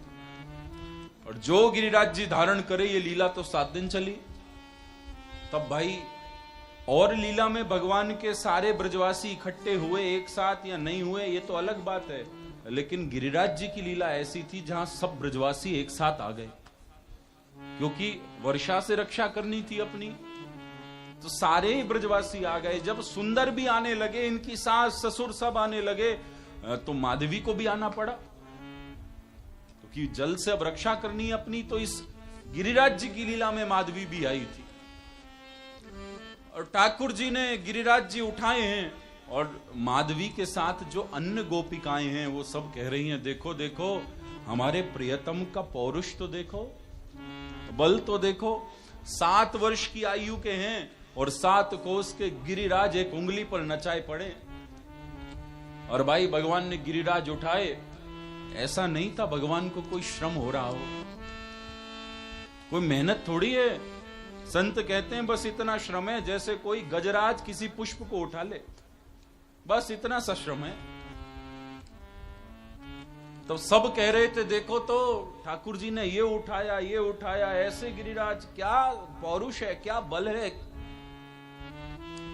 और जो गिरिराज जी धारण करे ये लीला तो 7 दिन चली। तब भाई और लीला में भगवान के सारे ब्रजवासी इकट्ठे हुए एक साथ या नहीं हुए ये तो अलग बात है, लेकिन गिरिराज जी की लीला ऐसी थी जहां सब ब्रजवासी एक साथ आ गए, क्योंकि वर्षा से रक्षा करनी थी अपनी, तो सारे ही ब्रजवासी आ गए। जब सुंदर भी आने लगे, इनकी सास ससुर सब आने लगे, तो माधवी को भी आना पड़ा, क्योंकि जल से अब रक्षा करनी है अपनी। तो इस गिरिराज जी की लीला में माधवी भी आई थी और ठाकुर जी ने गिरिराज जी उठाए हैं और माधवी के साथ जो अन्य गोपिकाएं हैं वो सब कह रही हैं, देखो देखो हमारे प्रियतम का पौरुष तो देखो, बल तो देखो। 7 वर्ष की आयु के हैं और 7 कोस के गिरिराज एक उंगली पर नचाए पड़े। और भाई भगवान ने गिरिराज उठाए, ऐसा नहीं था भगवान को कोई श्रम हो रहा हो, कोई मेहनत थोड़ी है। संत कहते हैं बस इतना श्रम है जैसे कोई गजराज किसी पुष्प को उठा ले, बस इतना सा श्रम है। तो सब कह रहे थे देखो तो ठाकुर जी ने ये उठाया, ऐसे गिरिराज, क्या पौरुष है, क्या बल है।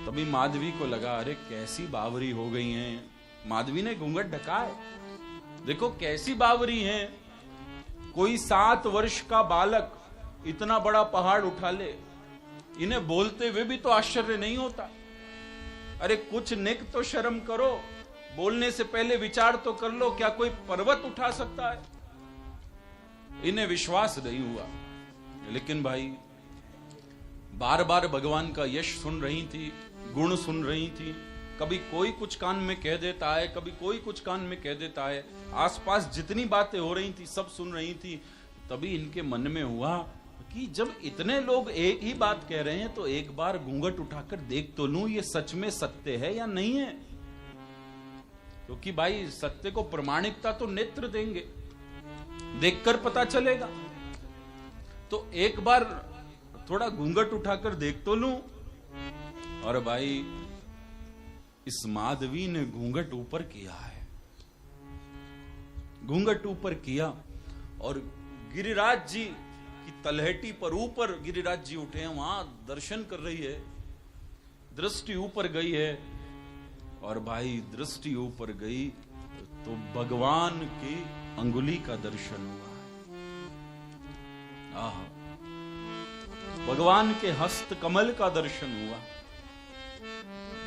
तभी माधवी को लगा अरे कैसी बावरी हो गई हैं। माधवी ने घूंघट ढका है, देखो कैसी बावरी हैं। कोई 7 वर्ष का बालक इतना बड़ा पहाड़ उठा ले, इन्हें बोलते हुए भी तो आश्चर्य नहीं होता। अरे कुछ निक तो शर्म करो, बोलने से पहले विचार तो कर लो, क्या कोई पर्वत उठा सकता है। इन्हें विश्वास नहीं हुआ। लेकिन भाई बार बार भगवान का यश सुन रही थी, गुण सुन रही थी, कभी कोई कुछ कान में कह देता है, कभी कोई कुछ कान में कह देता है, आसपास जितनी बातें हो रही थी सब सुन रही थी। तभी इनके मन में हुआ कि जब इतने लोग एक ही बात कह रहे हैं तो एक बार घूंघट उठाकर देख तो लूं ये सच में सत्य है या नहीं है, क्योंकि भाई सत्य को प्रमाणिकता तो नेत्र देंगे, देखकर पता चलेगा। तो एक बार थोड़ा घूंघट उठाकर देख तो लूं। और भाई इस माधवी ने घूंघट ऊपर किया है, घूंघट ऊपर किया और गिरिराज जी की तलहटी पर ऊपर गिरिराज जी उठे हैं, वहां दर्शन कर रही है, दृष्टि ऊपर गई है। और भाई दृष्टि ऊपर गई तो भगवान की अंगुली का दर्शन हुआ। आह, भगवान के हस्त कमल का दर्शन हुआ,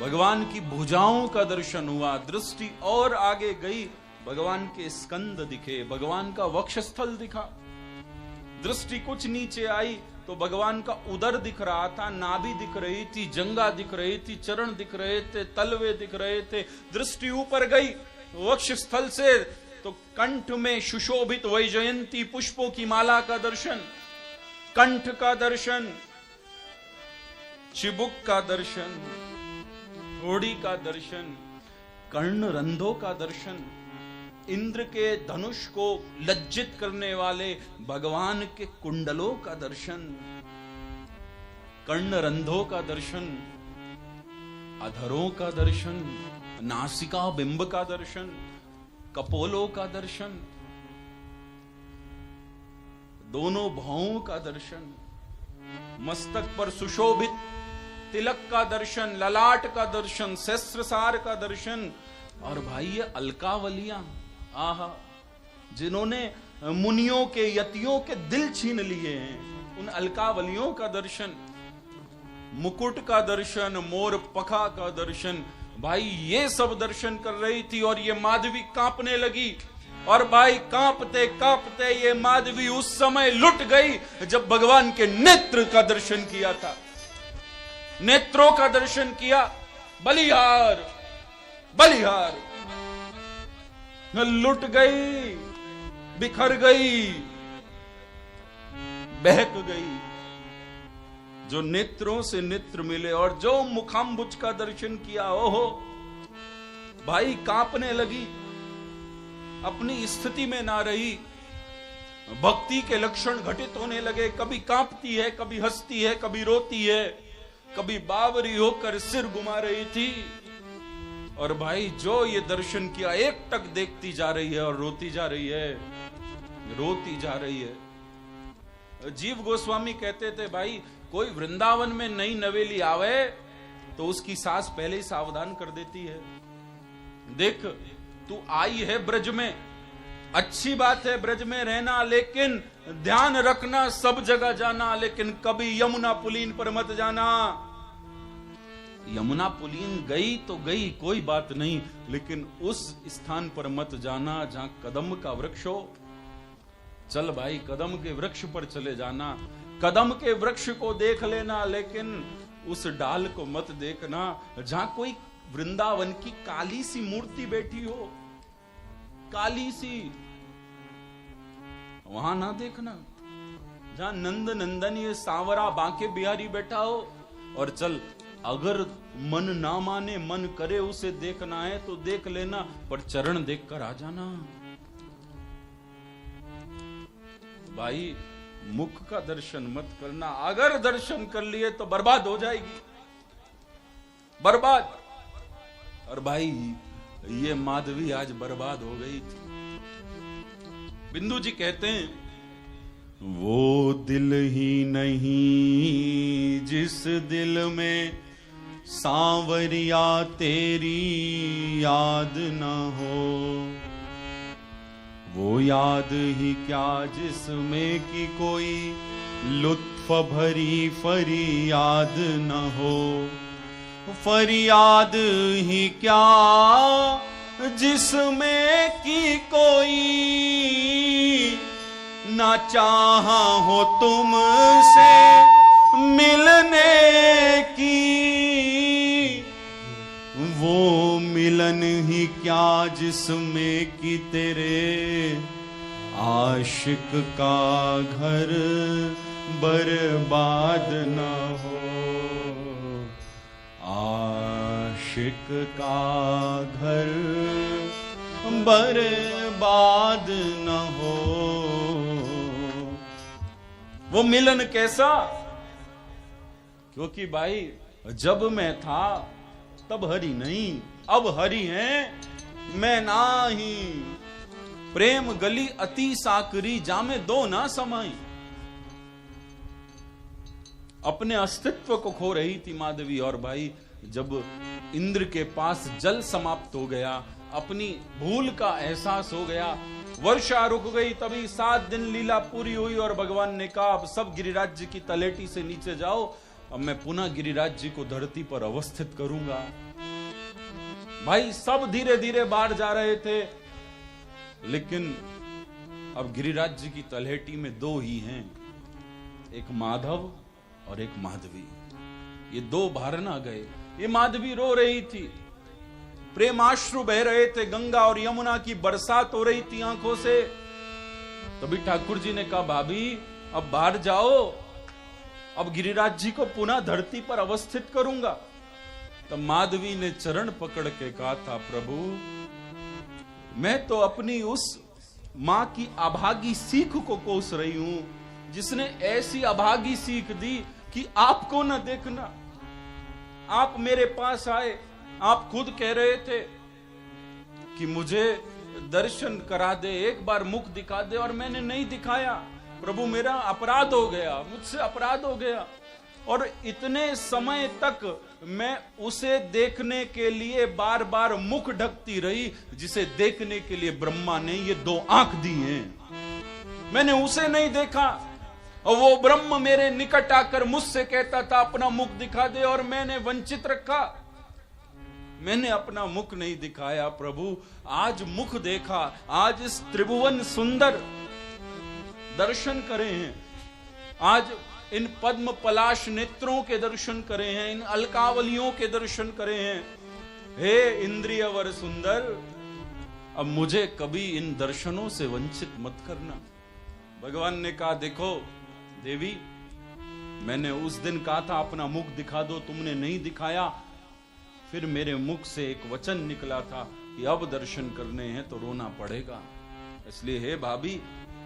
भगवान की भुजाओं का दर्शन हुआ। दृष्टि और आगे गई, भगवान के स्कंद दिखे, भगवान का वक्षस्थल दिखा। दृष्टि कुछ नीचे आई तो भगवान का उदर दिख रहा था, नाभि दिख रही थी, जंगा दिख रही थी, चरण दिख रहे थे, तलवे दिख रहे थे। दृष्टि ऊपर गई वक्ष स्थल से तो कंठ में सुशोभित वैजयंती पुष्पों की माला का दर्शन, कंठ का दर्शन, चिबुक का दर्शन, घोड़ी का दर्शन, कर्ण रंधों का दर्शन, इंद्र के धनुष को लज्जित करने वाले भगवान के कुंडलों का दर्शन, कर्ण रंधों का दर्शन, अधरों का दर्शन, नासिका बिंब का दर्शन, कपोलों का दर्शन, दोनों भौं का दर्शन, मस्तक पर सुशोभित तिलक का दर्शन, ललाट का दर्शन, सहस्त्रसार का दर्शन। और भाई ये अलकावलियां, आहा, जिन्होंने मुनियों के यतियों के दिल छीन लिए हैं, उन अलकावलियों का दर्शन, मुकुट का दर्शन, मोर पखा का दर्शन। भाई ये सब दर्शन कर रही थी और ये माधवी कांपने लगी। और भाई कांपते कांपते ये माधवी उस समय लुट गई जब भगवान के नेत्र का दर्शन किया था, नेत्रों का दर्शन किया। बलिहार बलिहार, लुट गई, बिखर गई, बहक गई। जो नेत्रों से नेत्र मिले और जो मुखाम्बुज का दर्शन किया, ओहो भाई कांपने लगी, अपनी स्थिति में ना रही। भक्ति के लक्षण घटित होने लगे, कभी कांपती है, कभी हंसती है, कभी रोती है, कभी बावरी होकर सिर घुमा रही थी। और भाई जो ये दर्शन किया, एक टक देखती जा रही है और रोती जा रही है, रोती जा रही है। जीव गोस्वामी कहते थे, भाई कोई वृंदावन में नई नवेली आवे तो उसकी सास पहले ही सावधान कर देती है। देख तू आई है ब्रज में, अच्छी बात है ब्रज में रहना, लेकिन ध्यान रखना सब जगह जाना, लेकिन कभी यमुना पुलीन पर मत जाना। यमुना पुलीन गई तो गई, कोई बात नहीं, लेकिन उस स्थान पर मत जाना जहां कदम का वृक्ष हो। चल भाई कदम के वृक्ष पर चले जाना, कदम के वृक्ष को देख लेना, लेकिन उस डाल को मत देखना जहां कोई वृंदावन की काली सी मूर्ति बैठी हो, काली सी, वहां ना देखना। जहां नंद नंदन ये सांवरा बांके बिहारी बैठा हो। और चल अगर मन ना माने, मन करे उसे देखना है तो देख लेना, पर चरण देखकर आ जाना। भाई मुख का दर्शन मत करना, अगर दर्शन कर लिए तो बर्बाद हो जाएगी, बर्बाद। और भाई ये माधवी आज बर्बाद हो गई थी। बिंदु जी कहते हैं, वो दिल ही नहीं जिस दिल में सांवरिया तेरी याद न हो, वो याद ही क्या जिसमें कि कोई लुत्फ भरी फरियाद न हो, फरियाद ही क्या जिसमें कि कोई ना चाहा हो तुमसे मिलने की, वो मिलन ही क्या जिसमें कि तेरे आशिक का घर बर्बाद न हो, आशिक का घर बर्बाद न हो। वो मिलन कैसा? क्योंकि भाई जब मैं था तब हरि नहीं, अब हरि हैं मैं नाही, प्रेम गली अति साकरी जामे दो ना समाई। अपने अस्तित्व को खो रही थी माधवी। और भाई जब इंद्र के पास जल समाप्त हो गया, अपनी भूल का एहसास हो गया, वर्षा रुक गई, तभी 7 दिन लीला पूरी हुई और भगवान ने कहा अब सब गिरिराज जी की तलेटी से नीचे जाओ, अब मैं पुनः गिरिराज जी को धरती पर अवस्थित करूंगा। भाई सब धीरे धीरे बाहर जा रहे थे, लेकिन अब गिरिराज जी की तलहटी में 2 ही हैं, एक माधव और एक माधवी। ये 2 बाहर ना गए। ये माधवी रो रही थी, प्रेमाश्रु बह रहे थे, गंगा और यमुना की बरसात हो रही थी आंखों से। तभी ठाकुर जी ने कहा, भाभी अब बाहर जाओ, अब गिरिराज जी को पुनः धरती पर अवस्थित करूंगा। तब माधवी ने चरण पकड़ के कहा था, प्रभु मैं तो अपनी उस मां की अभागी सीख को कोस रही हूं, जिसने ऐसी अभागी सीख दी कि आपको न देखना। आप मेरे पास आए, आप खुद कह रहे थे कि मुझे दर्शन करा दे, एक बार मुख दिखा दे, और मैंने नहीं दिखाया। प्रभु मेरा अपराध हो गया, मुझसे अपराध हो गया। और इतने समय तक मैं उसे देखने के लिए बार बार मुख ढकती रही, जिसे देखने के लिए ब्रह्मा ने ये 2 आंख दी हैं। मैंने उसे नहीं देखा, और वो ब्रह्म मेरे निकट आकर मुझसे कहता था अपना मुख दिखा दे, और मैंने वंचित रखा। मैंने अपना मुख नहीं दिखाया। प्रभु आज मुख देखा, आज इस त्रिभुवन सुंदर दर्शन करे हैं, आज इन पद्म पलाश नेत्रों के दर्शन करे हैं, इन अलकावलियों के दर्शन करे हैं। हे इंद्रियवर सुंदर, अब मुझे कभी इन दर्शनों से वंचित मत करना। भगवान ने कहा, देखो देवी, मैंने उस दिन कहा था अपना मुख दिखा दो, तुमने नहीं दिखाया। फिर मेरे मुख से एक वचन निकला था कि अब दर्शन करने हैं तो रोना पड़ेगा। इसलिए हे भाभी,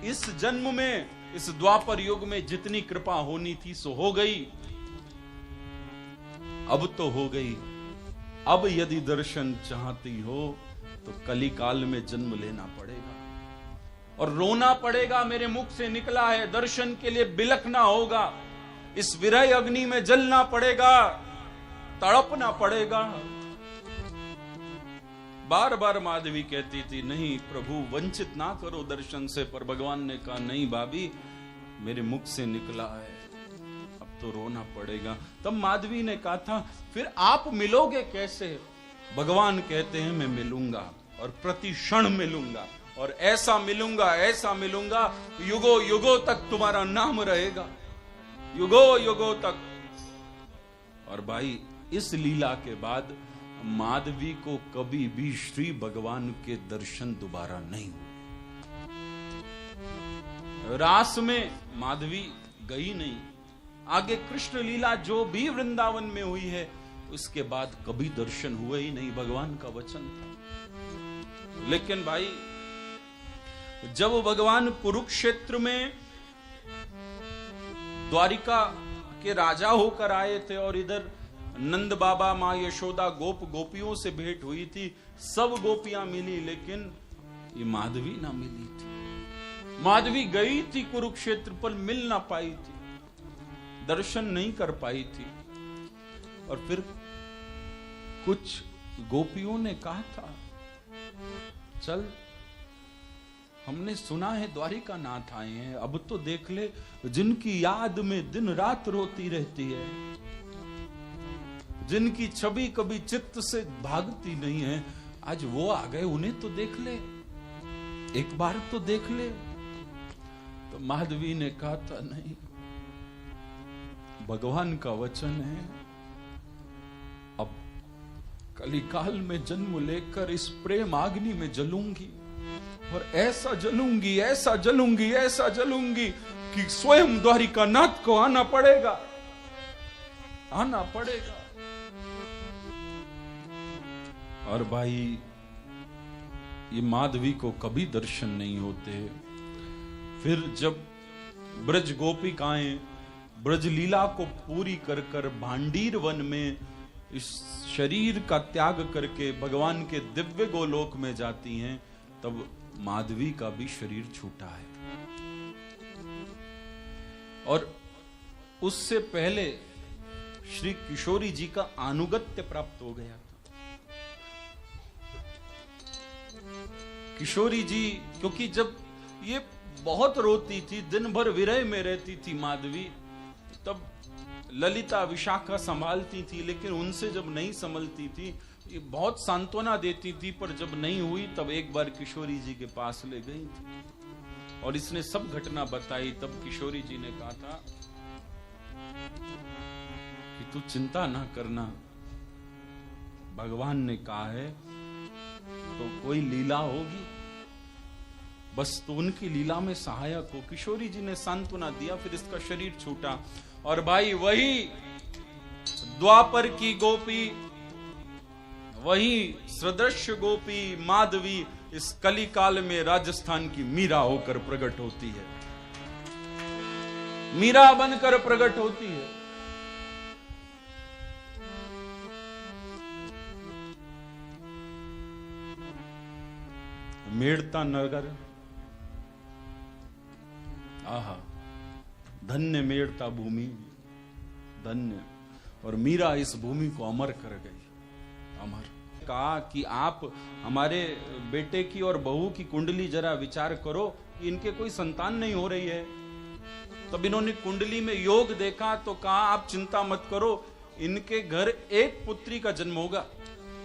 इस जन्म में, इस द्वापर युग में जितनी कृपा होनी थी सो हो गई, अब तो हो गई। अब यदि दर्शन चाहती हो तो कली काल में जन्म लेना पड़ेगा और रोना पड़ेगा। मेरे मुख से निकला है, दर्शन के लिए बिलखना होगा, इस विरह अग्नि में जलना पड़ेगा, तड़पना पड़ेगा। बार बार माधवी कहती थी, नहीं प्रभु वंचित ना करो दर्शन से, पर भगवान ने कहा, नहीं भाभी, मेरे मुख से निकला है, अब तो रोना पड़ेगा। तब माधवी ने कहा था, फिर आप मिलोगे कैसे? भगवान कहते हैं, मैं मिलूंगा और प्रति क्षण मिलूंगा, और ऐसा मिलूंगा, ऐसा मिलूंगा, युगो युगो तक तुम्हारा नाम रहेगा, युगो युगो तक। और भाई, इस लीला के बाद माधवी को कभी भी श्री भगवान के दर्शन दोबारा नहीं हुए। रास में माधवी गई नहीं, आगे कृष्ण लीला जो भी वृंदावन में हुई है उसके बाद कभी दर्शन हुए ही नहीं, भगवान का वचन था। लेकिन भाई, जब भगवान कुरुक्षेत्र में द्वारिका के राजा होकर आए थे और इधर नंद बाबा, मां यशोदा, गोपियों से भेंट हुई थी, सब गोपियां मिली, लेकिन ये माधवी ना मिली थी। माधवी गई थी कुरुक्षेत्र पर, मिल ना पाई थी, दर्शन नहीं कर पाई थी। और फिर कुछ गोपियों ने कहा था, चल, हमने सुना है द्वारिका नाथ आए हैं, अब तो देख ले, जिनकी याद में दिन रात रोती रहती है, जिनकी छवि कभी चित्त से भागती नहीं है, आज वो आ गए, उन्हें तो देख ले, एक बार तो देख ले। तो माधवी ने कहा था, नहीं, भगवान का वचन है, अब कलिकाल में जन्म लेकर इस प्रेम अग्नि में जलूंगी, और ऐसा जलूंगी, ऐसा जलूंगी, ऐसा जलूंगी कि स्वयं द्वारिका नाथ को आना पड़ेगा, आना पड़ेगा। और भाई, ये माधवी को कभी दर्शन नहीं होते। फिर जब ब्रज गोपिकाएं ब्रज लीला को पूरी कर कर भांडीर वन में इस शरीर का त्याग करके भगवान के दिव्य गोलोक में जाती हैं, तब माधवी का भी शरीर छूटा है। और उससे पहले श्री किशोरी जी का अनुगत्य प्राप्त हो गया था। किशोरी जी, क्योंकि जब ये बहुत रोती थी, दिन भर विरह में रहती थी माधवी, तब ललिता विशाखा संभालती थी, लेकिन उनसे जब नहीं संभलती थी, ये बहुत सांत्वना देती थी, पर जब नहीं हुई तब एक बार किशोरी जी के पास ले गई थी और इसने सब घटना बताई। तब किशोरी जी ने कहा था कि तू चिंता ना करना, भगवान ने कहा है तो कोई लीला होगी, बस तो उनकी लीला में सहायक हो। किशोरी जी ने सांत्वना दिया, फिर इसका शरीर छूटा। और भाई वही द्वापर की गोपी, वही सदृश्य गोपी माधवी इस कली काल में राजस्थान की मीरा होकर प्रकट होती है, मीरा बनकर प्रकट होती है। मेड़ता नगर, आहा धन्य मेड़ता भूमि, धन्य। और मीरा इस भूमि को अमर कर गई, अमर। कहा कि आप हमारे बेटे की और बहू की कुंडली जरा विचार करो, इनके कोई संतान नहीं हो रही है। तब इन्होंने कुंडली में योग देखा तो कहा आप चिंता मत करो, इनके घर एक पुत्री का जन्म होगा,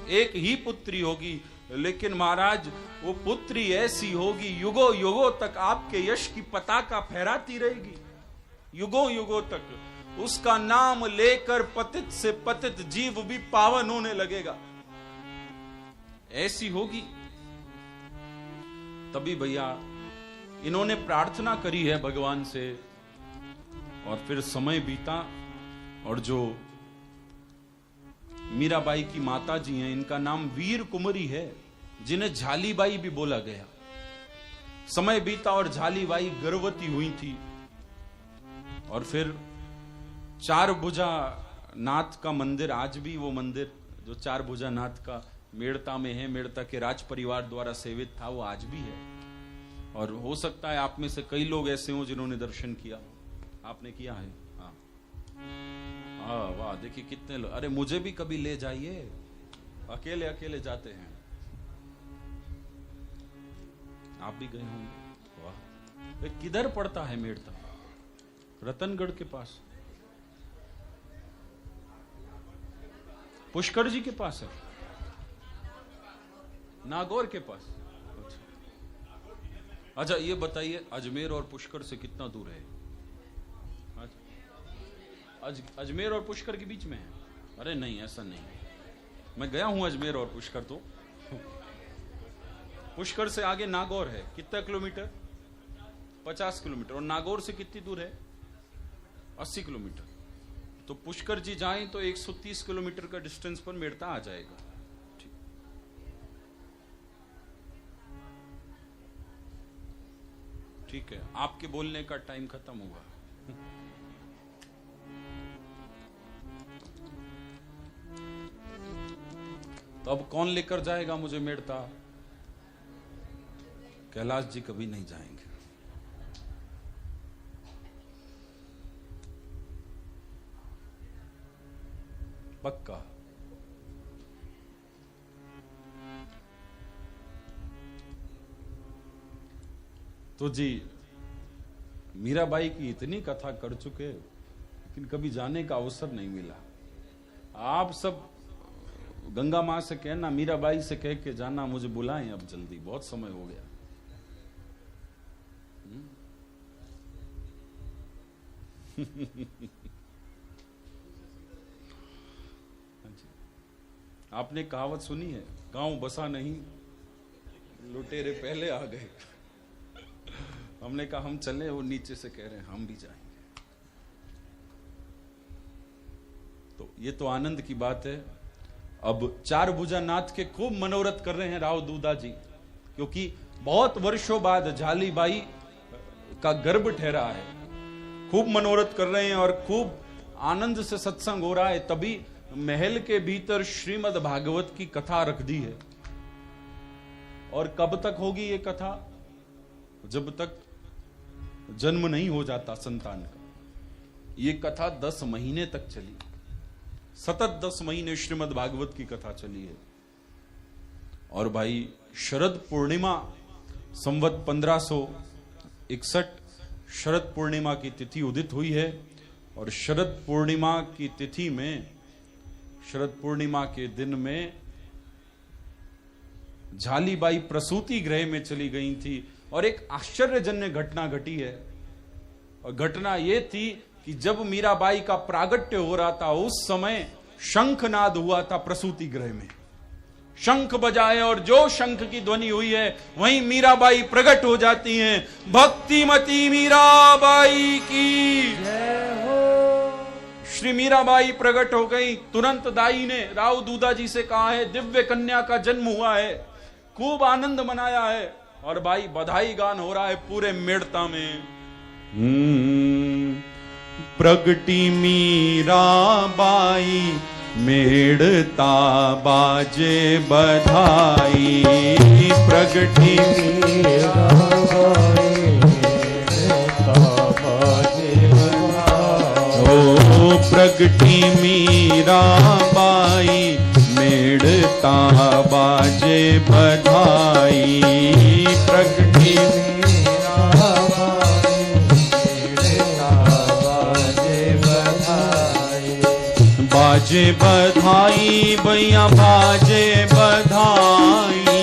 एक ही पुत्री होगी। लेकिन महाराज वो पुत्री ऐसी होगी युगों युगों तक आपके यश की पताका फहराती रहेगी, युगों युगों तक। उसका नाम लेकर पतित से पतित जीव भी पावन होने लगेगा, ऐसी होगी। तभी भैया इन्होंने प्रार्थना करी है भगवान से, और फिर समय बीता। और जो मीराबाई की माता जी हैं, इनका नाम वीर कुंवरी है, जिन्हें झालीबाई भी बोला गया। समय बीता और झालीबाई गर्भवती हुई थी। और फिर चार भुजा नाथ का मंदिर, आज भी वो मंदिर जो चार भुजा नाथ का मेड़ता में है, मेड़ता के राज परिवार द्वारा सेवित था, वो आज भी है। और हो सकता है आप में से कई लोग ऐसे हों जिन्होंने दर्शन किया। आपने किया है? हाँ हाँ, वाह, देखिए कितने लोग। अरे मुझे भी कभी ले जाइए, अकेले अकेले जाते हैं। आप भी गए होंगे। वाह, किधर पड़ता है मेड़ता? रतनगढ़ के पास, पुष्कर जी के पास है, नागौर के पास। अच्छा ये बताइए, अजमेर और पुष्कर से कितना दूर है? अजमेर और पुष्कर के बीच में है? अरे नहीं, ऐसा नहीं, मैं गया हूं अजमेर और पुष्कर। तो पुष्कर से आगे नागौर है। कितना किलोमीटर? 50 किलोमीटर। और नागौर से कितनी दूर है? 80 किलोमीटर। तो पुष्कर जी जाएं तो 130 किलोमीटर का डिस्टेंस पर मेड़ता आ जाएगा। ठीक है, आपके बोलने का टाइम खत्म हुआ। तो अब कौन लेकर जाएगा मुझे मेड़ता? कैलाश जी कभी नहीं जाएंगे। पक्का। तो जी मीराबाई की इतनी कथा कर चुके, लेकिन कभी जाने का अवसर नहीं मिला। आप सब गंगा मां से कहना, मीराबाई से कह के जाना मुझे बुलाएं अब जल्दी, बहुत समय हो गया। आपने कहावत सुनी है, गांव बसा नहीं लुटेरे पहले आ गए। हमने कहा हम चले, वो नीचे से कह रहे हैं हम भी जाएंगे। तो ये तो आनंद की बात है। अब चार भुजा नाथ के खूब मनोरथ कर रहे हैं राव दूधा जी, क्योंकि बहुत वर्षों बाद झालीबाई का गर्भ ठहरा है। खूब मनोरथ कर रहे हैं और खूब आनंद से सत्संग हो रहा है। तभी महल के भीतर श्रीमद् भागवत की कथा रख दी है। और कब तक होगी ये कथा? जब तक जन्म नहीं हो जाता संतान का। ये कथा 10 महीने तक चली, सतत 10 महीने श्रीमद् भागवत की कथा चली है। और भाई शरद पूर्णिमा संवत 1561 शरद पूर्णिमा की तिथि उदित हुई है। और शरद पूर्णिमा की तिथि में, शरद पूर्णिमा के दिन में झालीबाई प्रसूति गृह में चली गई थी। और एक आश्चर्यजन्य घटना घटी है। और घटना यह थी कि जब मीराबाई का प्रागट्य हो रहा था, उस समय शंखनाद हुआ था प्रसूति गृह में। शंख बजाए और जो शंख की ध्वनि हुई है वहीं मीराबाई प्रकट हो जाती हैं। भक्तिमती मीराबाई की जय हो। श्री मीराबाई प्रकट हो गई। तुरंत दाई ने राव दूधा जी से कहा है दिव्य कन्या का जन्म हुआ है, खूब आनंद मनाया है। और भाई बधाई गान हो रहा है पूरे मेड़ता में। प्रगटी मीराबाई मेड़ता बाजे बधाई, प्रगटी मीराबाई मेड़ता बाजे बधाई। ओ प्रगटी मीराबाई मेड़ता बाजे बधाई, प्रगटी बाजे बधाई भैया बाजे बधाई,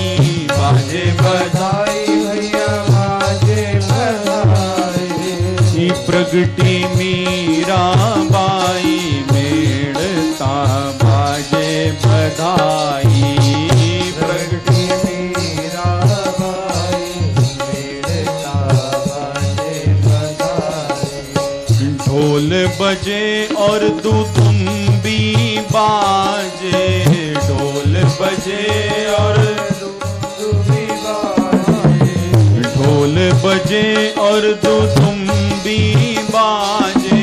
बाजे बधाई भैया बाजे बधाई। प्रगटी मीराबाई मेड़ता बाजे बधाई, प्रगटी मीराबाई मेड़ता बाजे बधाई। ढोल बजे और दुदुम्बी बाजे, ढोल बजे और दुदुम्बी बाजे, ढोल बजे और दुदुम्बी बाजे,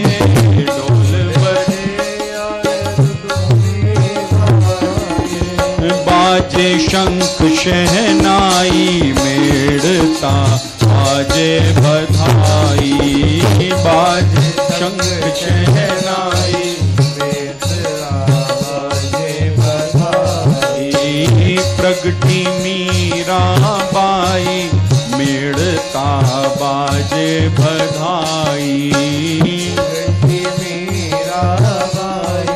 ढोल बजे और दुदुम्बी बाजे। बाजे शंख शहनाई मेड़ता बाजे बधाई, बाजे शंख शहनाई प्रगटी मीराबाई मेड़ता बाजे बधाई, प्रगटी मीराबाई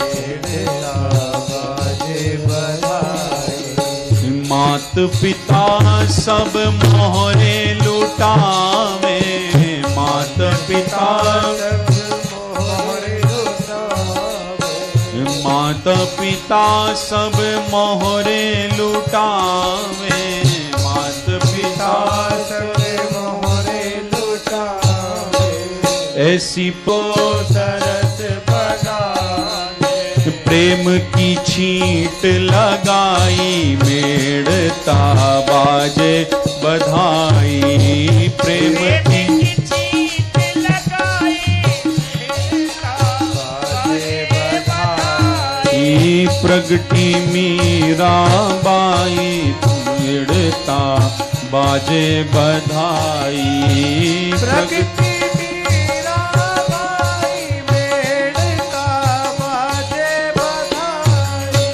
मेड़ता बाजे बधाई। मात पिता सब मोहरे लुटावे, मात पिता माता पिता सब मोहरे लुटावे, मात पिता सब मोहरे लुटावे। ऐसी पोतरस बगाने प्रेम की छींट लगाई मेड़ता बाजे बधाई, प्रेम की प्रगटी मीराबाई मेड़ता बाजे बधाई, प्रगटी मीराबाई मेड़ता बाजे बधाई।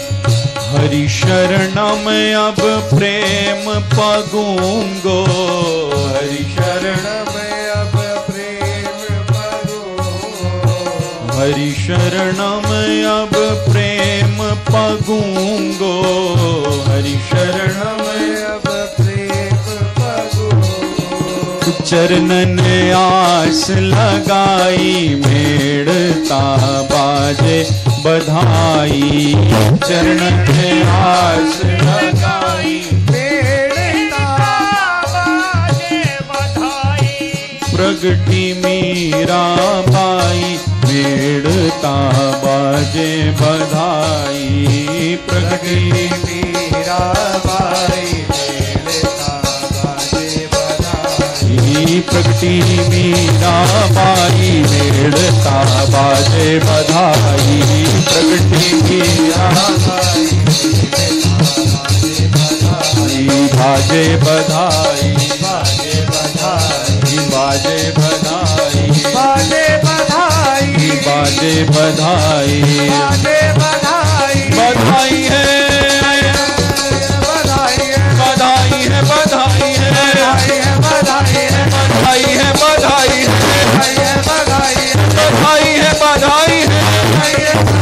हरि शरणम अब प्रेम पगूंगो, हरि शरण में अब प्रेम पगूंगो, हरि शरणम अब प्रेम पगूंगो, हरि शरणम में अब प्रेम पगूंगो। चरणन आस लगाई मेड़ता बाजे बधाई, चरणन आस लगाई मेड़ता बाजे बधाई। प्रगटी मीराबाई मेड़ता बाजे बधाई, प्रगटी मीराबाई मेड़ता बाजे बधाई। प्रगटी मीराबाई मेड़ता बाजे बधाई, प्रगटी मीराबाई बाजे बधाई, बाजे बधाई, बाजे बधाई, बाजे बधाई, बाजे बधाई, बाजे बधाई। बधाई है बधाई है, बधाई है, बधाई है, बधाई है, बधाई है, बधाई है, बधाई है, बधाई है, बधाई है, बधाई है, बधाई है,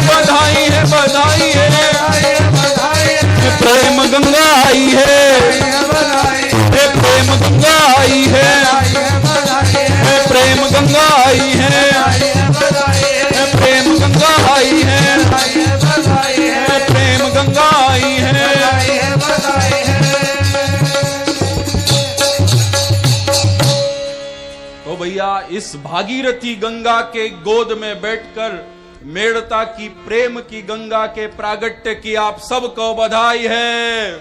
बधाई है, बधाई है, बधाई है। प्रेम गंगा आई है, प्रेम गंगा आई है, प्रेम गंगा आई है, प्रेम गंगा आई है, प्रेम गंगा आई इस भागीरथी गंगा के गोद में बैठकर मेड़ता की प्रेम की गंगा के प्रागट्य की आप सबको बधाई है,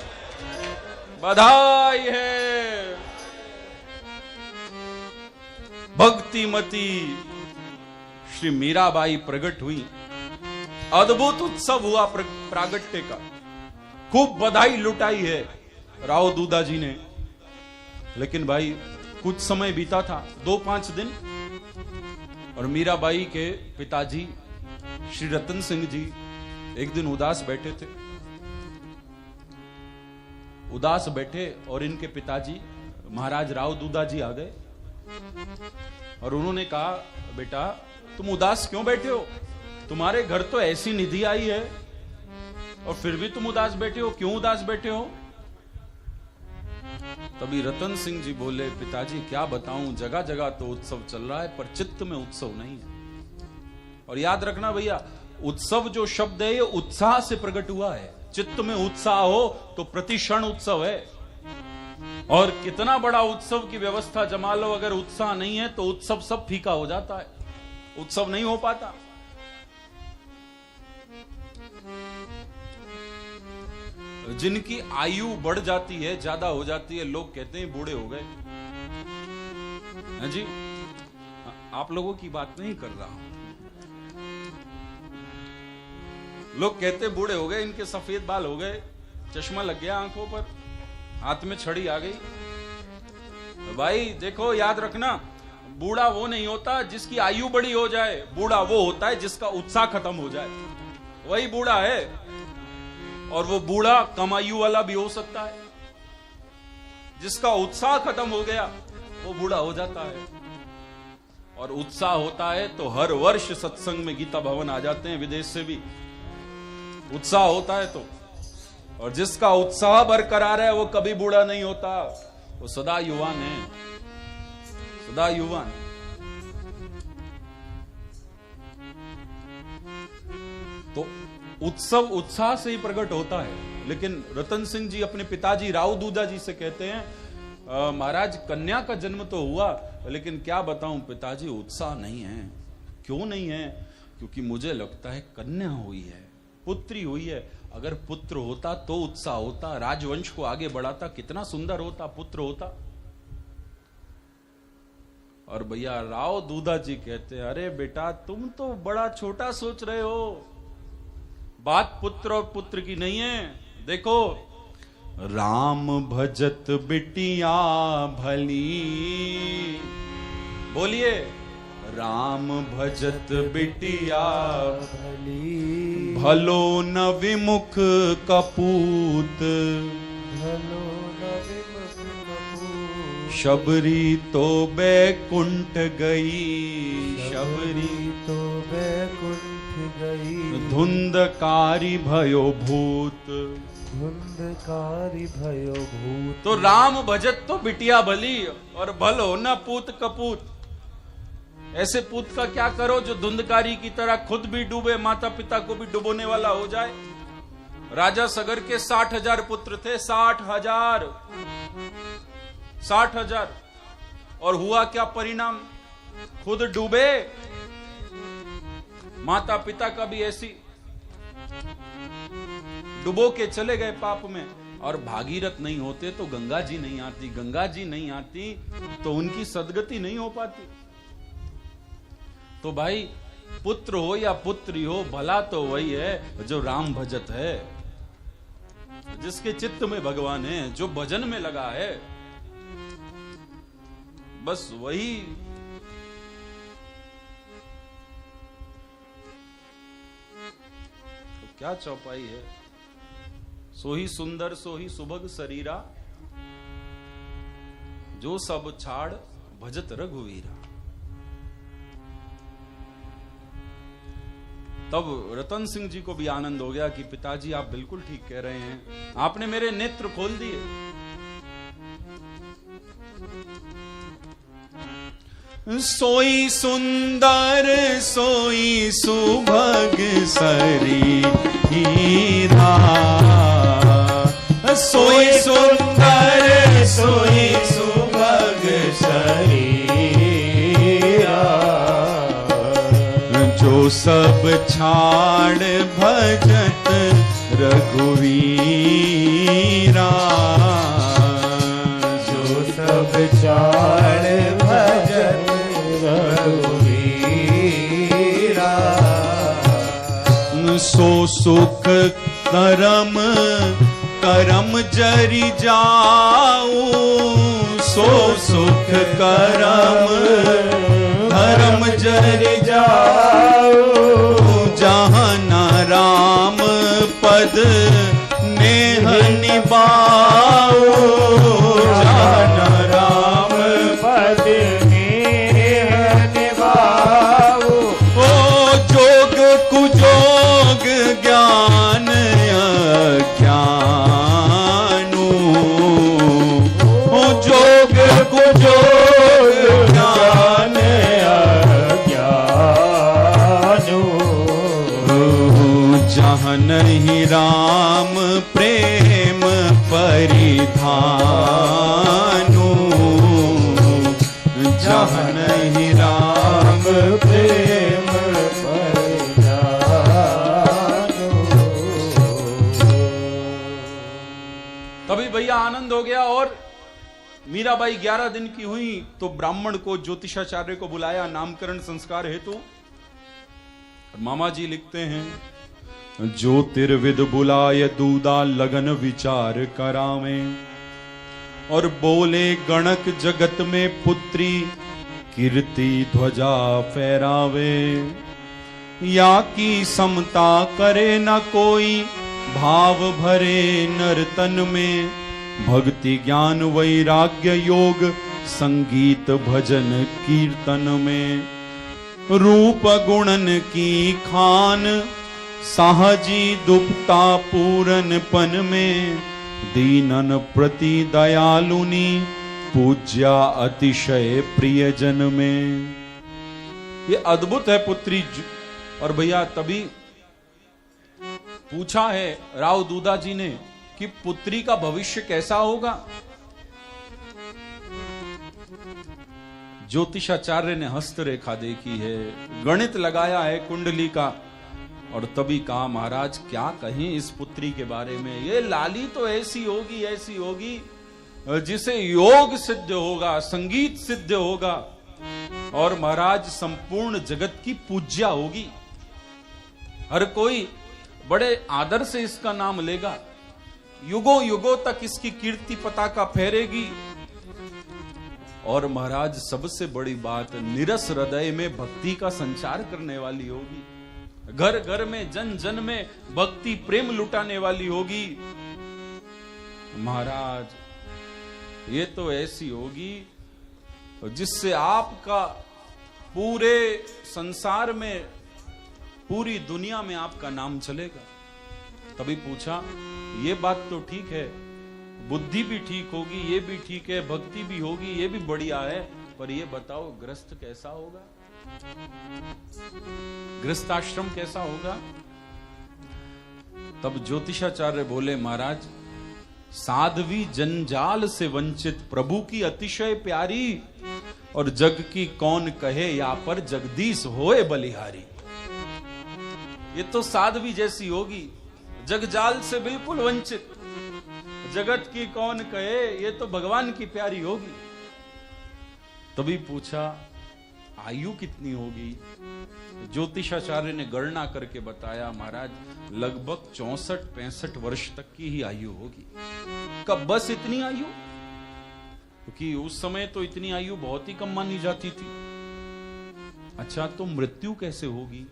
बधाई है। भक्तिमती श्री मीराबाई प्रकट हुई, अद्भुत उत्सव हुआ प्रागट्य का, खूब बधाई लुटाई है राव दूधा जी ने। लेकिन भाई कुछ समय बीता था, 2-5 दिन, और मीराबाई के पिताजी श्री रतन सिंह जी एक दिन उदास बैठे थे। उदास बैठे और इनके पिताजी महाराज राव दूधा जी आ गए और उन्होंने कहा, बेटा तुम उदास क्यों बैठे हो? तुम्हारे घर तो ऐसी निधि आई है और फिर भी तुम उदास बैठे हो, क्यों उदास बैठे हो? तभी रतन सिंह जी बोले, पिताजी क्या बताऊं, जगह जगह तो उत्सव चल रहा है पर चित्त में उत्सव नहीं है। और याद रखना भैया, उत्सव जो शब्द है ये उत्साह से प्रकट हुआ है। चित्त में उत्साह हो तो प्रतिक्षण उत्सव है। और कितना बड़ा उत्सव की व्यवस्था जमा लो, अगर उत्साह नहीं है तो उत्सव सब फीका हो जाता है, उत्सव नहीं हो पाता। जिनकी आयु बढ़ जाती है, ज्यादा हो जाती है, लोग कहते हैं बूढ़े हो गए। हाँ जी, आप लोगों की बात नहीं कर रहा हूं। लोग कहते बूढ़े हो गए, इनके सफेद बाल हो गए, चश्मा लग गया आंखों पर, हाथ में छड़ी आ गई। तो भाई देखो, याद रखना, बूढ़ा वो नहीं होता जिसकी आयु बड़ी हो जाए, बूढ़ा वो होता है जिसका उत्साह खत्म हो जाए, वही बूढ़ा है। और वो बूढ़ा कम आयु वाला भी हो सकता है, जिसका उत्साह खत्म हो गया वो बूढ़ा हो जाता है। और उत्साह होता है तो हर वर्ष सत्संग में गीता भवन आ जाते हैं, विदेश से भी। उत्साह होता है तो, और जिसका उत्साह बरकरार है वो कभी बूढ़ा नहीं होता, वो सदा युवान है, सदा युवान। तो उत्सव उत्साह से ही प्रकट होता है। लेकिन रतन सिंह जी अपने पिताजी राव दूधा जी से कहते हैं, महाराज कन्या का जन्म तो हुआ, लेकिन क्या बताऊं पिताजी, उत्साह नहीं है। क्यों नहीं है? क्योंकि मुझे लगता है कन्या हुई है, पुत्री हुई है। अगर पुत्र होता तो उत्साह होता, राजवंश को आगे बढ़ाता, कितना सुंदर होता, पुत्र होता। और भैया राव दूधा जी कहते हैं, अरे बेटा तुम तो बड़ा छोटा सोच रहे हो, बात पुत्र और पुत्र की नहीं है। देखो, राम भजत बिटिया भली, बोलिए, राम भजत बिटिया भली, भलो न विमुख कपूत, भलो न विमुख कपूत, शबरी तो बैकुंठ गई, शबरी तो बैकुंठ गई, धुंधकारी भयो भूत, धुंधकारी भयो भूत। तो राम भजत तो बिटिया भली और भलो न पूत कपूत। ऐसे पूत का क्या करो जो धुंधकारी की तरह खुद भी डूबे, माता पिता को भी डुबोने वाला हो जाए। राजा सगर के 60,000 पुत्र थे, 60,000, 60,000। और हुआ क्या परिणाम? खुद डूबे, माता पिता का भी ऐसी डुबो के चले गए पाप में। और भागीरथ नहीं होते तो गंगा जी नहीं आती, गंगा जी नहीं आती तो उनकी सदगति नहीं हो पाती। तो भाई पुत्र हो या पुत्री हो, भला तो वही है जो राम भजत है, जिसके चित्त में भगवान है, जो भजन में लगा है, बस वही। तो क्या चौपाई है? सोही सुंदर सोही सुभग शरीरा, जो सब छाड़ भजत रघुवीरा। तब रतन सिंह जी को भी आनंद हो गया कि पिताजी आप बिल्कुल ठीक कह रहे हैं, आपने मेरे नेत्र खोल दिए। सोई सुंदर सोई सुभग शरीरा, सोई सुंदर सोई सुभग शरीरा, जो सब छाड़ भजत रघुवीरा, जो सब छाड़ भजत रघुवीरा, सो सुख करम करम जरि जाऊ, सो सुख करम धर्म जरि जाओ, जहाँ न राम पद नेह निभाओ, जहाँ न राम पद नेह निभाओ, ओ जोग कुजोग ज्ञान अज्ञानु, ओ जोग कुजोग ज्ञान अज्ञानु, जहाँ नहीं राम प्रेम परिधानु, जहाँ नहीं राम प्रेम परिधानु। तभी भैया आनंद हो गया। और मीराबाई 11 दिन की हुई तो ब्राह्मण को ज्योतिषाचार्य को बुलाया नामकरण संस्कार हेतु। मामा जी लिखते हैं, ज्योतिर्विद बुलाय दूदा लगन विचार करावे, और बोले गणक जगत में पुत्री कीर्ति ध्वजा फहरावे, या की समता करे न कोई भाव भरे नर्तन में, भक्ति ज्ञान वैराग्य योग संगीत भजन कीर्तन में, रूप गुणन की खान साहजी दुपता पूरन पन में, दीनन प्रति दयालुनी पूज्या अतिशय प्रियजन में। ये अद्भुत है पुत्री। और भैया तभी पूछा है राव दूधा जी ने कि पुत्री का भविष्य कैसा होगा। ज्योतिषाचार्य ने हस्तरेखा देखी है, गणित लगाया है कुंडली का, और तभी कहा महाराज क्या कहें इस पुत्री के बारे में, ये लाली तो ऐसी होगी जिसे योग सिद्ध होगा, संगीत सिद्ध होगा, और महाराज संपूर्ण जगत की पूज्या होगी। हर कोई बड़े आदर से इसका नाम लेगा, युगों युगों तक इसकी कीर्ति पताका फहरेगी। और महाराज सबसे बड़ी बात, निरस हृदय में भक्ति का संचार करने वाली होगी, घर घर में जन जन में भक्ति प्रेम लुटाने वाली होगी। महाराज ये तो ऐसी होगी जिससे आपका पूरे संसार में, पूरी दुनिया में आपका नाम चलेगा। तभी पूछा ये बात तो ठीक है, बुद्धि भी ठीक होगी, ये भी ठीक है, भक्ति भी होगी, ये भी बढ़िया है, पर ये बताओ गृहस्थ कैसा होगा, गृहस्थाश्रम कैसा होगा। तब ज्योतिषाचार्य बोले महाराज साध्वी जंजाल से वंचित प्रभु की अतिशय प्यारी, और जग की कौन कहे या पर जगदीश होए बलिहारी। ये तो साध्वी जैसी होगी, जगजाल से बिल्कुल वंचित, जगत की कौन कहे, ये तो भगवान की प्यारी होगी। तभी पूछा आयु कितनी होगी। ज्योतिषाचार्य ने गणना करके बताया महाराज लगभग 64-65 वर्ष तक की ही आयु होगी। कब बस इतनी आयु, क्योंकि उस समय तो इतनी आयु बहुत ही कम मानी जाती थी। अच्छा तो मृत्यु कैसे होगी,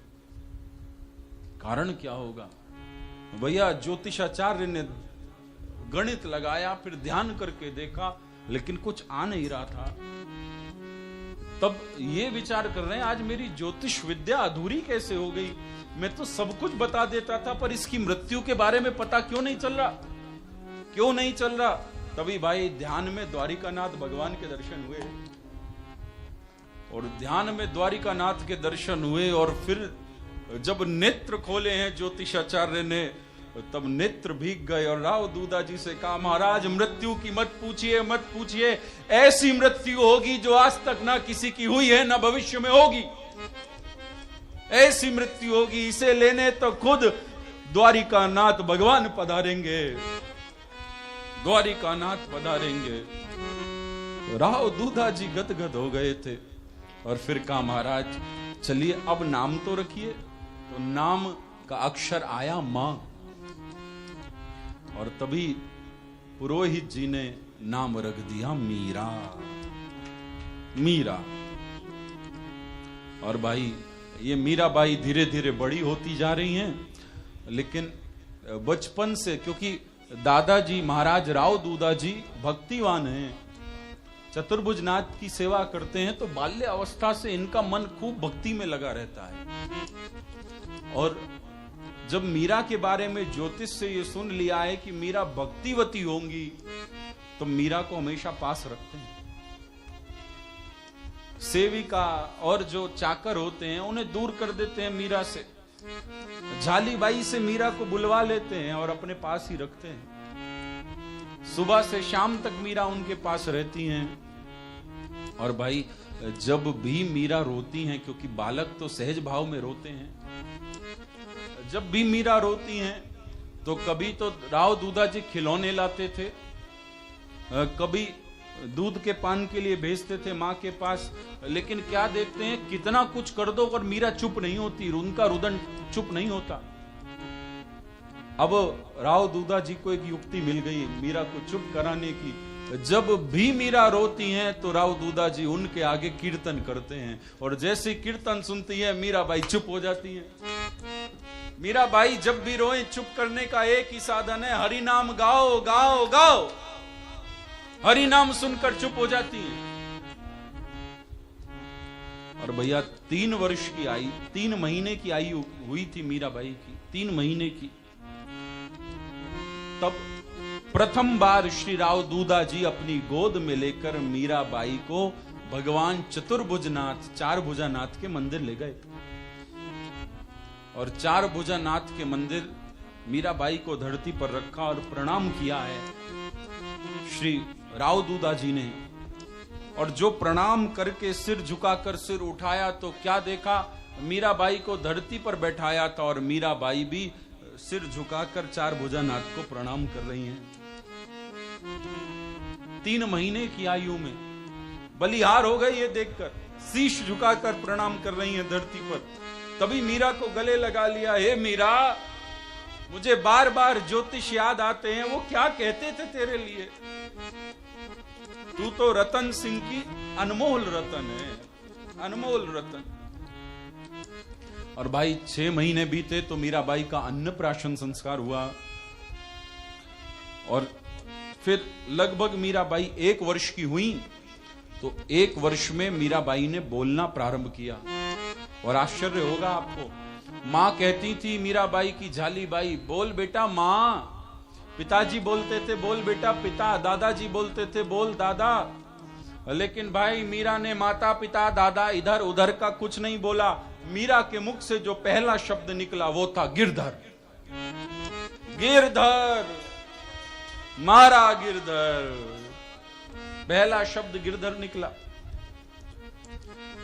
कारण क्या होगा। भैया ज्योतिषाचार्य ने गणित लगाया, फिर ध्यान करके देखा, लेकिन कुछ आ नहीं रहा था। तब ये विचार कर रहे हैं आज मेरी ज्योतिष विद्या अधूरी कैसे हो गई, मैं तो सब कुछ बता देता था, पर इसकी मृत्यु के बारे में पता क्यों नहीं चल रहा, क्यों नहीं चल रहा। तभी भाई ध्यान में द्वारिकानाथ भगवान के दर्शन हुए, और ध्यान में द्वारिकानाथ के दर्शन हुए, और फिर जब नेत्र खोले हैं ज्योतिषाचार्य ने, तब नेत्र भीग गए। और राव दूधा जी से कहा महाराज मृत्यु की मत पूछिए, मत पूछिए, ऐसी मृत्यु होगी जो आज तक ना किसी की हुई है ना भविष्य में होगी। ऐसी मृत्यु होगी, इसे लेने तो खुद द्वारिका नाथ भगवान पधारेंगे, द्वारिका नाथ पधारेंगे। राव दूधा जी गदगद हो गए थे और फिर कहा महाराज चलिए अब नाम तो रखिए। तो नाम का अक्षर आया मां, और तभी पुरोहित जी ने नाम रख दिया मीरा। मीरा। और भाई ये मीराबाई धीरे धीरे बड़ी होती जा रही हैं, लेकिन बचपन से, क्योंकि दादाजी महाराज राव दूधा जी भक्तिवान हैं, चतुर्भुज नाथ की सेवा करते हैं, तो बाल्य अवस्था से इनका मन खूब भक्ति में लगा रहता है। और जब मीरा के बारे में ज्योतिष से ये सुन लिया है कि मीरा भक्तिवती होंगी, तो मीरा को हमेशा पास रखते हैं। सेविका और जो चाकर होते हैं उन्हें दूर कर देते हैं मीरा से। झालीबाई से मीरा को बुलवा लेते हैं और अपने पास ही रखते हैं। सुबह से शाम तक मीरा उनके पास रहती हैं। और भाई जब भी मीरा रोती हैं, क्योंकि बालक तो सहज भाव में रोते हैं, जब भी मीरा रोती हैं तो कभी तो राव दूधा जी खिलौने लाते थे, कभी दूध के पान के लिए भेजते थे माँ के पास। लेकिन क्या देखते हैं, कितना कुछ कर दो और मीरा चुप नहीं होती, उनका रुदन चुप नहीं होता। अब राव दूधा जी को एक युक्ति मिल गई मीरा को चुप कराने की। जब भी मीरा रोती हैं तो राव दूधा जी उनके आगे कीर्तन करते हैं, और जैसे कीर्तन सुनती है मीराबाई चुप हो जाती है। मीराबाई जब भी रोए, चुप करने का एक ही साधन है, हरि नाम गाओ गाओ गाओ। हरि नाम सुनकर चुप हो जाती है। और भैया 3 वर्ष की 3 महीने की आयु हुई थी मीराबाई की, 3 महीने की। तब प्रथम बार श्री राव दूधा जी अपनी गोद में लेकर मीराबाई को भगवान चतुर्भुजनाथ, 4 भुजानाथ के मंदिर ले गए। और 4 भुजानाथ के मंदिर मीराबाई को धरती पर रखा और प्रणाम किया है श्री राव दूधा जी ने। और जो प्रणाम करके सिर झुकाकर सिर उठाया तो क्या देखा, मीराबाई को धरती पर बैठाया था और मीराबाई भी सिर झुकाकर 4 भुजानाथ को प्रणाम कर रही हैं। 3 महीने की आयु में बलिहार हो गई ये देखकर, शीश झुकाकर प्रणाम कर रही हैं धरती पर। तभी मीरा को गले लगा लिया, हे मीरा, मुझे बार बार ज्योतिष याद आते हैं, वो क्या कहते थे तेरे लिए, तू तो रतन सिंह की अनमोल रतन है, अनमोल रतन। और भाई 6 महीने बीते तो मीराबाई का अन्नप्राशन संस्कार हुआ। और फिर लगभग मीराबाई 1 वर्ष की हुई तो 1 वर्ष में मीराबाई ने बोलना प्रारंभ किया। और आश्चर्य होगा आपको, मां कहती थी मीराबाई की झालीबाई, बोल बेटा मां। पिताजी बोलते थे बोल बेटा पिता, दादाजी बोलते थे बोल दादा। लेकिन भाई मीरा ने माता पिता दादा इधर उधर का कुछ नहीं बोला। मीरा के मुख से जो पहला शब्द निकला वो था गिरधर। गिरधर, मारा गिरधर, पहला शब्द गिरधर निकला।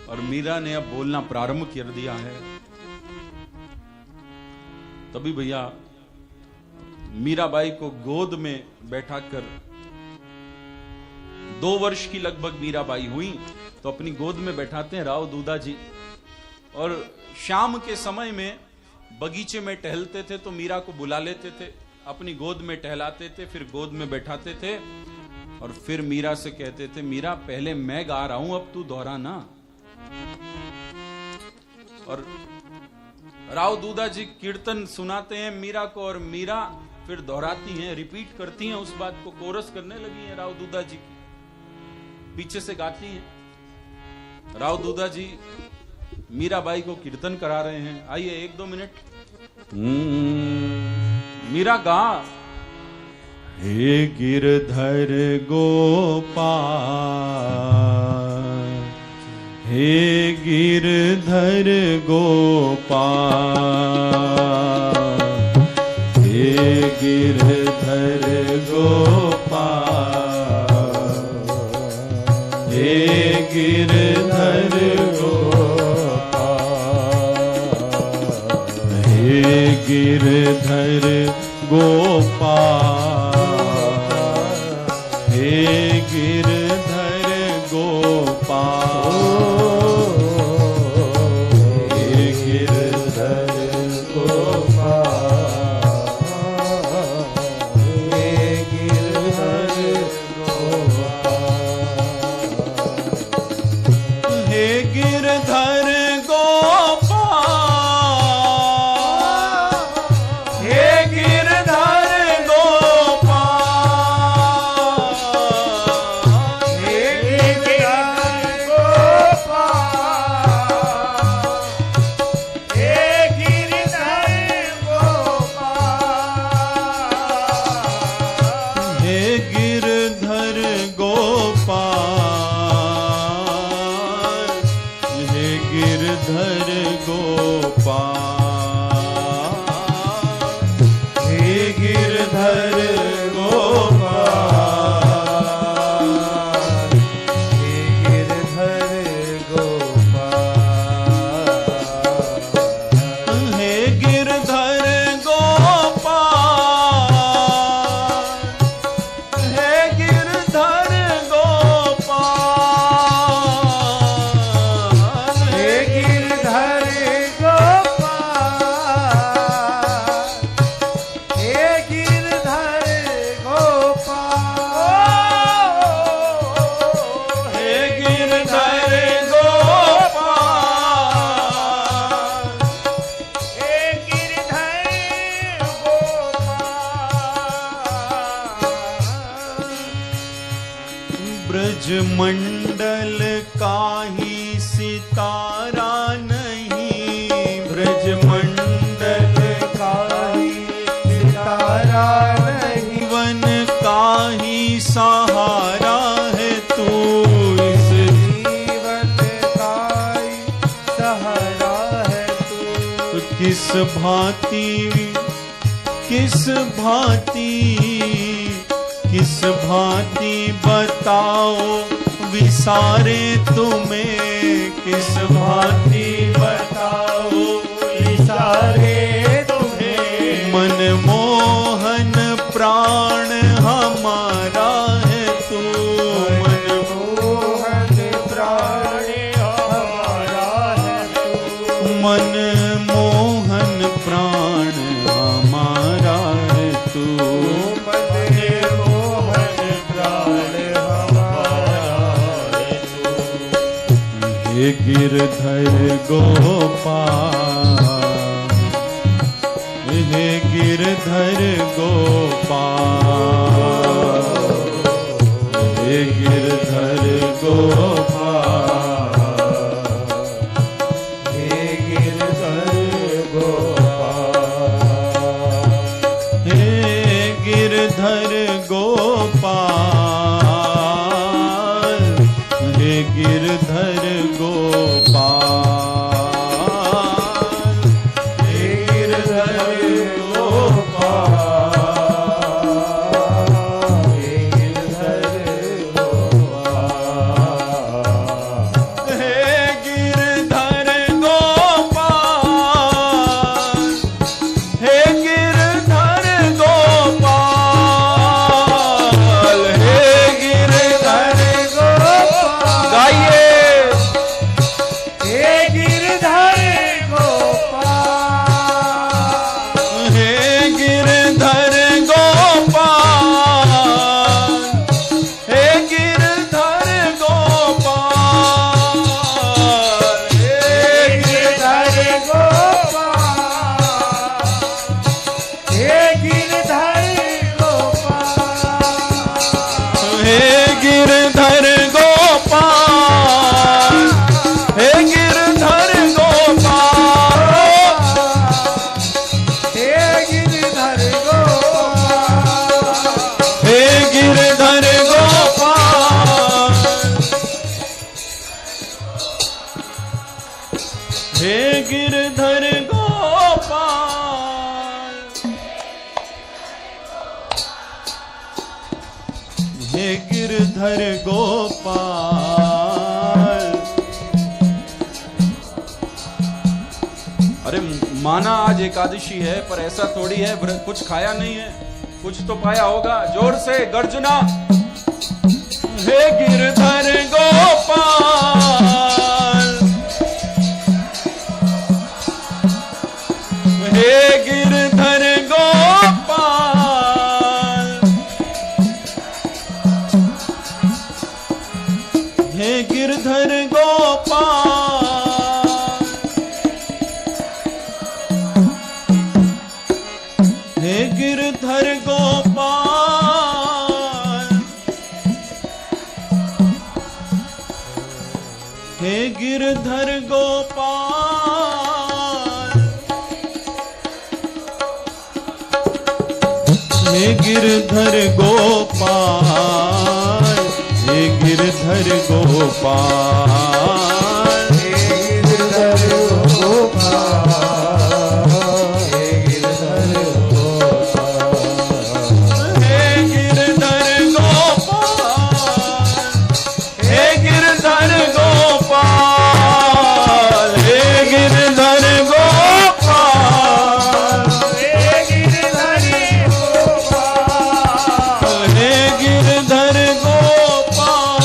और मीरा ने अब बोलना प्रारंभ कर दिया है। तभी भैया मीराबाई को गोद में बैठाकर 2 वर्ष की लगभग मीराबाई हुई तो अपनी गोद में बैठाते हैं राव दूधा जी। और शाम के समय में बगीचे में टहलते थे तो मीरा को बुला लेते थे, अपनी गोद में टहलाते थे, फिर गोद में बैठाते थे और फिर मीरा से कहते थे, मीरा पहले मैं गा रहा हूं, अब तू दोहराना। और राव दूधा जी कीर्तन सुनाते हैं मीरा को और मीरा फिर दोहराती हैं, रिपीट करती हैं उस बात को, कोरस करने लगी हैं राव दूधा जी की, पीछे से गाती हैं। राव दूधा जी मीराबाई को कीर्तन करा रहे हैं। आइए 1-2 मिनट। मीरा गा। हे गिरधर गोपाल, हे गिरधर गोपाल, हे गिरधर गोपाल, हे गिरधर गोपाल, गिरधर गोपाल, हे गिरधर गोपाल, हे गिरधर गोपाल, हे गिरधर गोपाल, हे गिरधर गोपाल, हे गिरधर गोपाल, हे गिरधर गोपाल, हे गिरधर गोपाल, हे गिरधर गोपाल, हे गिरधर गोपाल, हे गिरधर गोपाल, हे गिरधर गोपाल, हे गिरधर गोपाल, हे गिरधर गोपाल, हे गिरधर गोपाल, हे गिरधर गोपाल, हे गिरधर गोपाल, हे गिरधर गोपाल, ब्रज मंडल काही सितारा नहीं, ब्रज मंडल काही सितारा नहीं, वन काही सहारा है तू, इस जीवन काई सहारा है तू, किस भांति, किस भांति, किस भांति बताओ विसारे तुम्हें, किस भांति बताओ विसारे तुम्हें, मनमोहन प्राण हमारा है तू, मनमोहन प्राण हमारा है तू, मनमोहन प्राण हमारा है तू, मनमोहन प्राण हमारा है तू, हे गिरधर गोपाल, हे गिरधर गोपाल, हे गिरधर गोपाल, हे गिरधर गोपाल, हे गिरधर गोपाल, हे गिरधर गोपाल, हे गिरधर गोपाल, हे गिरधर गोपाल, हे गिरधर गोपाल, हे गिरधर गोपाल, हे गिरधर गोपाल, गाइए, हे गिरधर गोपाल, हे गिरधर गोपाल, हे गिरधर गोपाल, हे गिरधर गोपाल, हे गिरधर गोपाल, हे गिरधर गोपाल, हे गिरधर गोपाल, हे गिरधर गोपाल, हे गिरधर गोपाल, हे गिरधर गोपाल, हे गिरधर गोपाल। अरे माना आज एकादशी है, पर ऐसा थोड़ी है कुछ खाया नहीं है, कुछ तो पाया होगा। जोर से गर्जना। हे गिरधर गोपाल, हे गिरधर गोपाल, हे गिरधर गोपाल, हे गिरधर गोपाल, हे गिरधर गोपाल, हे गिरधर गोपाल, हे गिरधर गोपाल, हे गिरधर गोपाल, हे गिरधर गोपाल, हे गिरधर गोपाल, हे गिरधर गोपाल, हे गिरधर गोपाल, हे गिरधर गोपाल, हे गिरधर गोपाल, हे गिरधर गोपाल,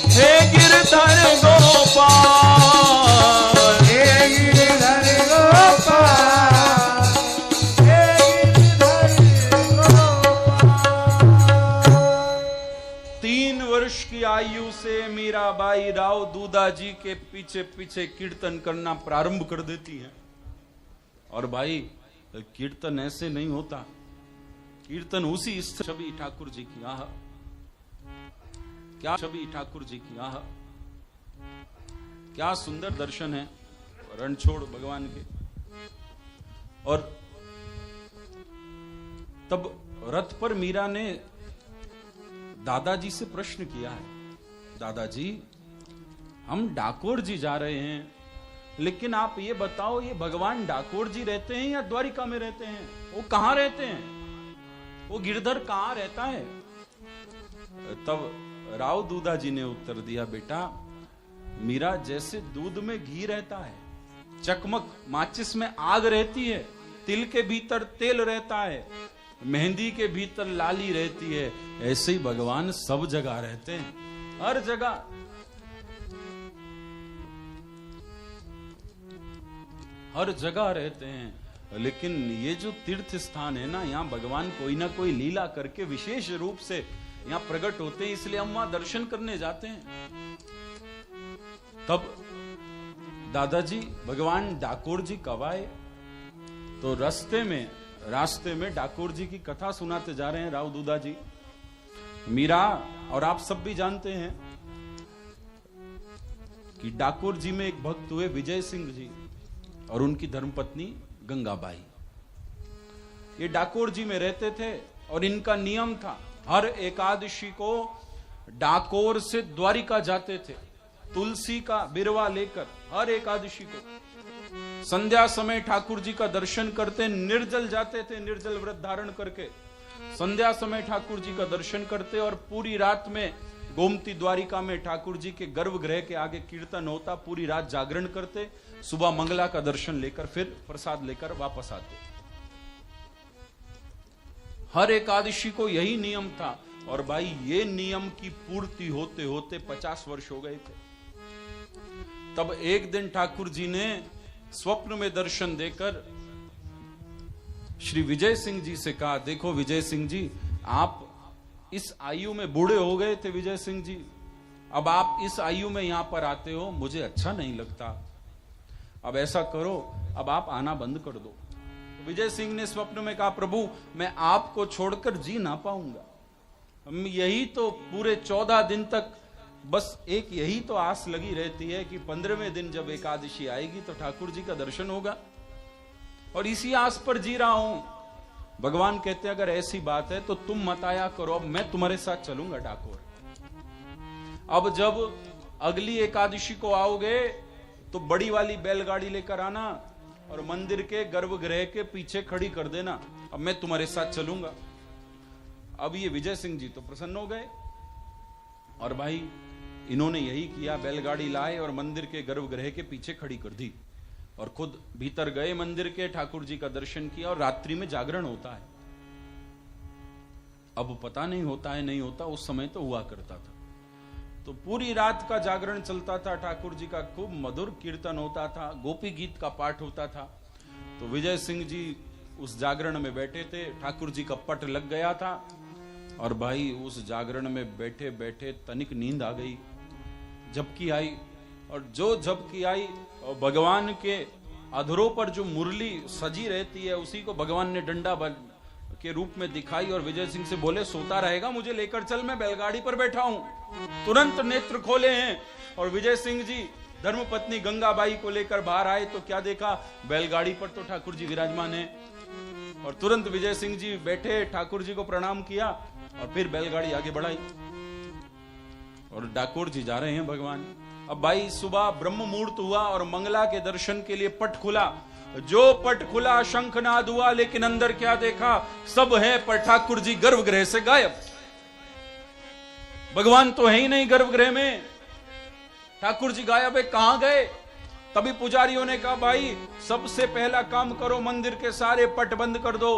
हे गिरधर गोपाल, हे गिरधर गोपाल। 3 वर्ष की आयु से मीराबाई राव दूधा जी के पीछे पीछे कीर्तन करना प्रारंभ कर देती हैं। और भाई कीर्तन ऐसे नहीं होता, कीर्तन उसी छवि ठाकुर जी की। आह क्या छवि ठाकुर जी की, आह क्या सुंदर दर्शन है रणछोड़ भगवान के। और तब रथ पर मीरा ने दादाजी से प्रश्न किया है, दादाजी हम डाकोर जी जा रहे हैं, लेकिन आप ये बताओ ये भगवान डाकोर जी रहते हैं या द्वारिका में रहते हैं? वो कहां रहते हैं? वो गिरधर कहां रहता है? तब राव दूधा जी ने उत्तर दिया, बेटा मीरा जैसे दूध में घी रहता है, चकमक माचिस में आग रहती है, तिल के भीतर तेल रहता है, मेहंदी के भीतर लाली रहती है, ऐसे ही भगवान सब जगह रहते हैं, हर जगह। हर जगह रहते हैं। लेकिन ये जो तीर्थ स्थान है ना, यहाँ भगवान कोई ना कोई लीला करके विशेष रूप से यहाँ प्रकट होते हैं, इसलिए हम वहां दर्शन करने जाते हैं। तब दादाजी भगवान डाकोर जी कब आए? तो रास्ते में डाकोर जी की कथा सुनाते जा रहे हैं राव दूधा जी। मीरा और आप सब भी जानते हैं कि डाकोर जी में एक भक्त हुए विजय सिंह जी और उनकी धर्मपत्नी गंगाबाई। ये डाकोर जी में रहते थे और इनका नियम था, हर एकादशी को डाकोर से द्वारिका जाते थे, तुलसी का बिरवा लेकर। हर एकादशी को संध्या समय ठाकुर जी का दर्शन करते, निर्जल जाते थे, निर्जल व्रत धारण करके संध्या समय ठाकुर जी का दर्शन करते, और पूरी रात में गोमती द्वारिका में ठाकुर जी के गर्भगृह के आगे कीर्तन होता, पूरी रात जागरण करते, सुबह मंगला का दर्शन लेकर फिर प्रसाद लेकर वापस आते। हर एकादशी को यही नियम था। और भाई ये नियम की पूर्ति होते होते 50 वर्ष हो गए थे। तब एक दिन ठाकुर जी ने स्वप्न में दर्शन देकर श्री विजय सिंह जी से कहा, देखो विजय सिंह जी, आप इस आयु में बूढ़े हो गए थे विजय सिंह जी, अब आप इस आयु में यहां पर आते हो, मुझे अच्छा नहीं लगता। अब ऐसा करो, अब आप आना बंद कर दो। तो विजय सिंह ने स्वप्न में कहा, प्रभु मैं आपको छोड़कर जी ना पाऊंगा। हम यही तो पूरे 14 दिन तक बस एक यही तो आस लगी रहती है कि 15वें दिन जब एकादशी आएगी तो ठाकुर जी का दर्शन होगा, और इसी आस पर जी रहा हूं। भगवान कहते हैं अगर ऐसी बात है तो तुम मत आया करो, अब मैं तुम्हारे साथ चलूंगा डाकोर। अब जब अगली एकादशी को आओगे तो बड़ी वाली बैलगाड़ी लेकर आना और मंदिर के गर्भगृह के पीछे खड़ी कर देना, अब मैं तुम्हारे साथ चलूंगा। अब ये विजय सिंह जी तो प्रसन्न हो गए, और भाई इन्होंने यही किया, बैलगाड़ी लाए और मंदिर के गर्भगृह के पीछे खड़ी कर दी। और खुद भीतर गए मंदिर के, ठाकुर जी का दर्शन किया और रात्रि में जागरण होता है। अब पता नहीं होता है नहीं होता, उस समय तो हुआ करता था। तो पूरी रात का जागरण चलता था, ठाकुर जी का खूब मधुर कीर्तन होता था, गोपी गीत का पाठ होता था। तो विजय सिंह जी उस जागरण में बैठे थे, ठाकुर जी का पट लग गया था और भाई उस जागरण में बैठे बैठे तनिक नींद आ गई, झपकी आई। और जो झपकी आई और भगवान के अधरों पर जो मुरली सजी रहती है उसी को भगवान ने डंडा के रूप में दिखाई और विजय सिंह से बोले, सोता रहेगा, मुझे लेकर चल, मैं बैलगाड़ी पर बैठा हूं। तुरंत नेत्र खोले हैं और विजय सिंह जी धर्मपत्नी गंगाबाई को लेकर बाहर आए तो क्या देखा, बैलगाड़ी पर तो ठाकुर जी विराजमान है। और तुरंत विजय सिंह जी बैठे, ठाकुर जी को प्रणाम किया और फिर बैलगाड़ी आगे बढ़ाई और ठाकुर जी जा रहे हैं भगवान। अब भाई सुबह ब्रह्म मुहूर्त हुआ और मंगला के दर्शन के लिए पट खुला। जो पट खुला शंखनाद हुआ, लेकिन अंदर क्या देखा, सब है पर ठाकुर जी गर्भगृह से गायब। भगवान तो है ही नहीं गर्भगृह में, ठाकुर जी गायब है, कहां गए। तभी पुजारियों ने कहा, भाई सबसे पहला काम करो, मंदिर के सारे पट बंद कर दो,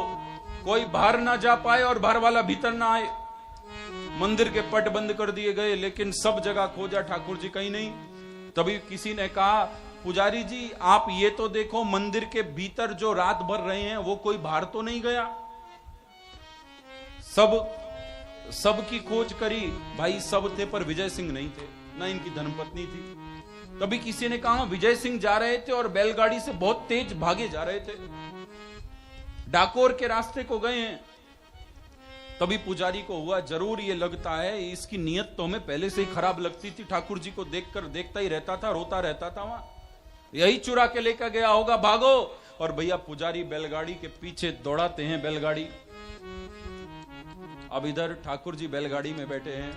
कोई बाहर ना जा पाए और बाहर वाला भीतर ना आए। मंदिर के पट बंद कर दिए गए, लेकिन सब जगह खोजा, ठाकुर जी कहीं नहीं। तभी किसी ने कहा, पुजारी जी आप ये तो देखो, मंदिर के भीतर जो रात भर रहे हैं वो कोई बाहर तो नहीं गया। सब की खोज करी, भाई सब थे पर विजय सिंह नहीं थे, ना इनकी धर्मपत्नी थी। तभी किसी ने कहा, विजय सिंह जा रहे थे और बैलगाड़ी से बहुत तेज भागे जा रहे थे, डाकोर के रास्ते को गए हैं। तभी पुजारी को हुआ, जरूर ये लगता है, इसकी नीयत तो हमें पहले से ही खराब लगती थी, ठाकुर जी को देखकर देखता ही रहता था, रोता रहता था, वहां यही चुरा के लेकर गया होगा, भागो। और भैया पुजारी बैलगाड़ी के पीछे दौड़ाते हैं बैलगाड़ी। अब इधर ठाकुर जी बैलगाड़ी में बैठे हैं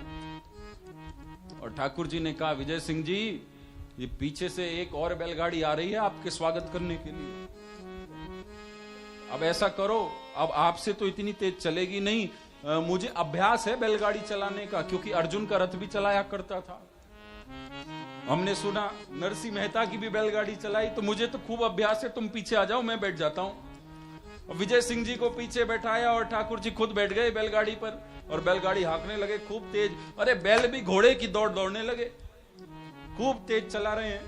और ठाकुर जी ने कहा, विजय सिंह जी ये पीछे से एक और बैलगाड़ी आ रही है आपके स्वागत करने के लिए। अब ऐसा करो, अब आपसे तो इतनी तेज चलेगी नहीं, मुझे अभ्यास है बैलगाड़ी चलाने का, क्योंकि अर्जुन का रथ भी चलाया करता था। हमने सुना नरसिंह मेहता की भी बैलगाड़ी चलाई, तो मुझे तो खूब अभ्यास है, तुम पीछे आ जाओ, मैं बैठ जाता हूं। विजय सिंह जी को पीछे बैठाया और ठाकुर जी खुद बैठ गए बैलगाड़ी पर और बैलगाड़ी हाँकने लगे खूब तेज। अरे बैल भी घोड़े की दौड़ दौड़ने लगे, खूब तेज चला रहे हैं।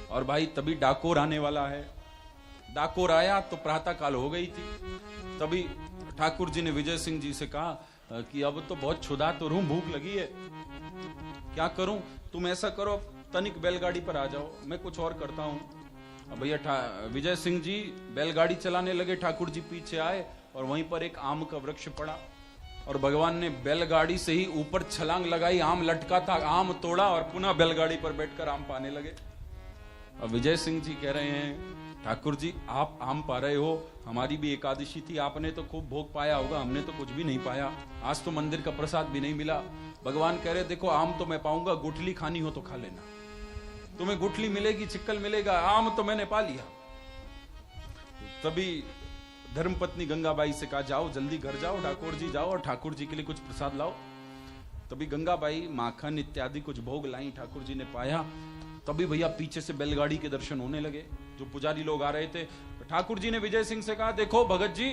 और भाई तभी डाकोर आने वाला है। डाकोर आया तो प्रातः काल हो गई थी। तभी ठाकुर जी ने विजय सिंह जी से कहा कि अब तो बहुत क्षुधा तो रूं, भूख लगी है, क्या करूं, तुम ऐसा करो तनिक बैलगाड़ी पर आ जाओ, मैं कुछ और करता हूं। अब भैया विजय सिंह जी बैलगाड़ी चलाने लगे, ठाकुर जी पीछे आए और वहीं पर एक आम का वृक्ष पड़ा और भगवान ने बैलगाड़ी से ही ऊपर छलांग लगाई, आम लटका था, आम तोड़ा और पुनः बैलगाड़ी पर बैठकर आम पाने लगे। अब विजय सिंह जी कह रहे हैं, ठाकुर जी आप आम पा रहे हो, हमारी भी एकादशी थी, आपने तो खूब भोग पाया होगा, हमने तो कुछ भी नहीं पाया, आज तो मंदिर का प्रसाद भी नहीं मिला। भगवान कह रहे, देखो आम तो मैं पाऊंगा, गुठली खानी हो तो खा लेना, तुम्हें गुठली मिलेगी, चिक्कल मिलेगा, आम तो मैंने पा लिया। तभी धर्मपत्नी गंगाबाई से कहा, जाओ जल्दी घर जाओ, ठाकुर जी जाओ और ठाकुर जी के लिए कुछ प्रसाद लाओ। तभी गंगाबाई माखन इत्यादि कुछ भोग लाई, ठाकुर जी ने पाया। तभी भैया पीछे से बैलगाड़ी के दर्शन होने लगे, जो पुजारी लोग आ रहे थे। ठाकुर जी ने विजय सिंह से कहा, देखो भगत जी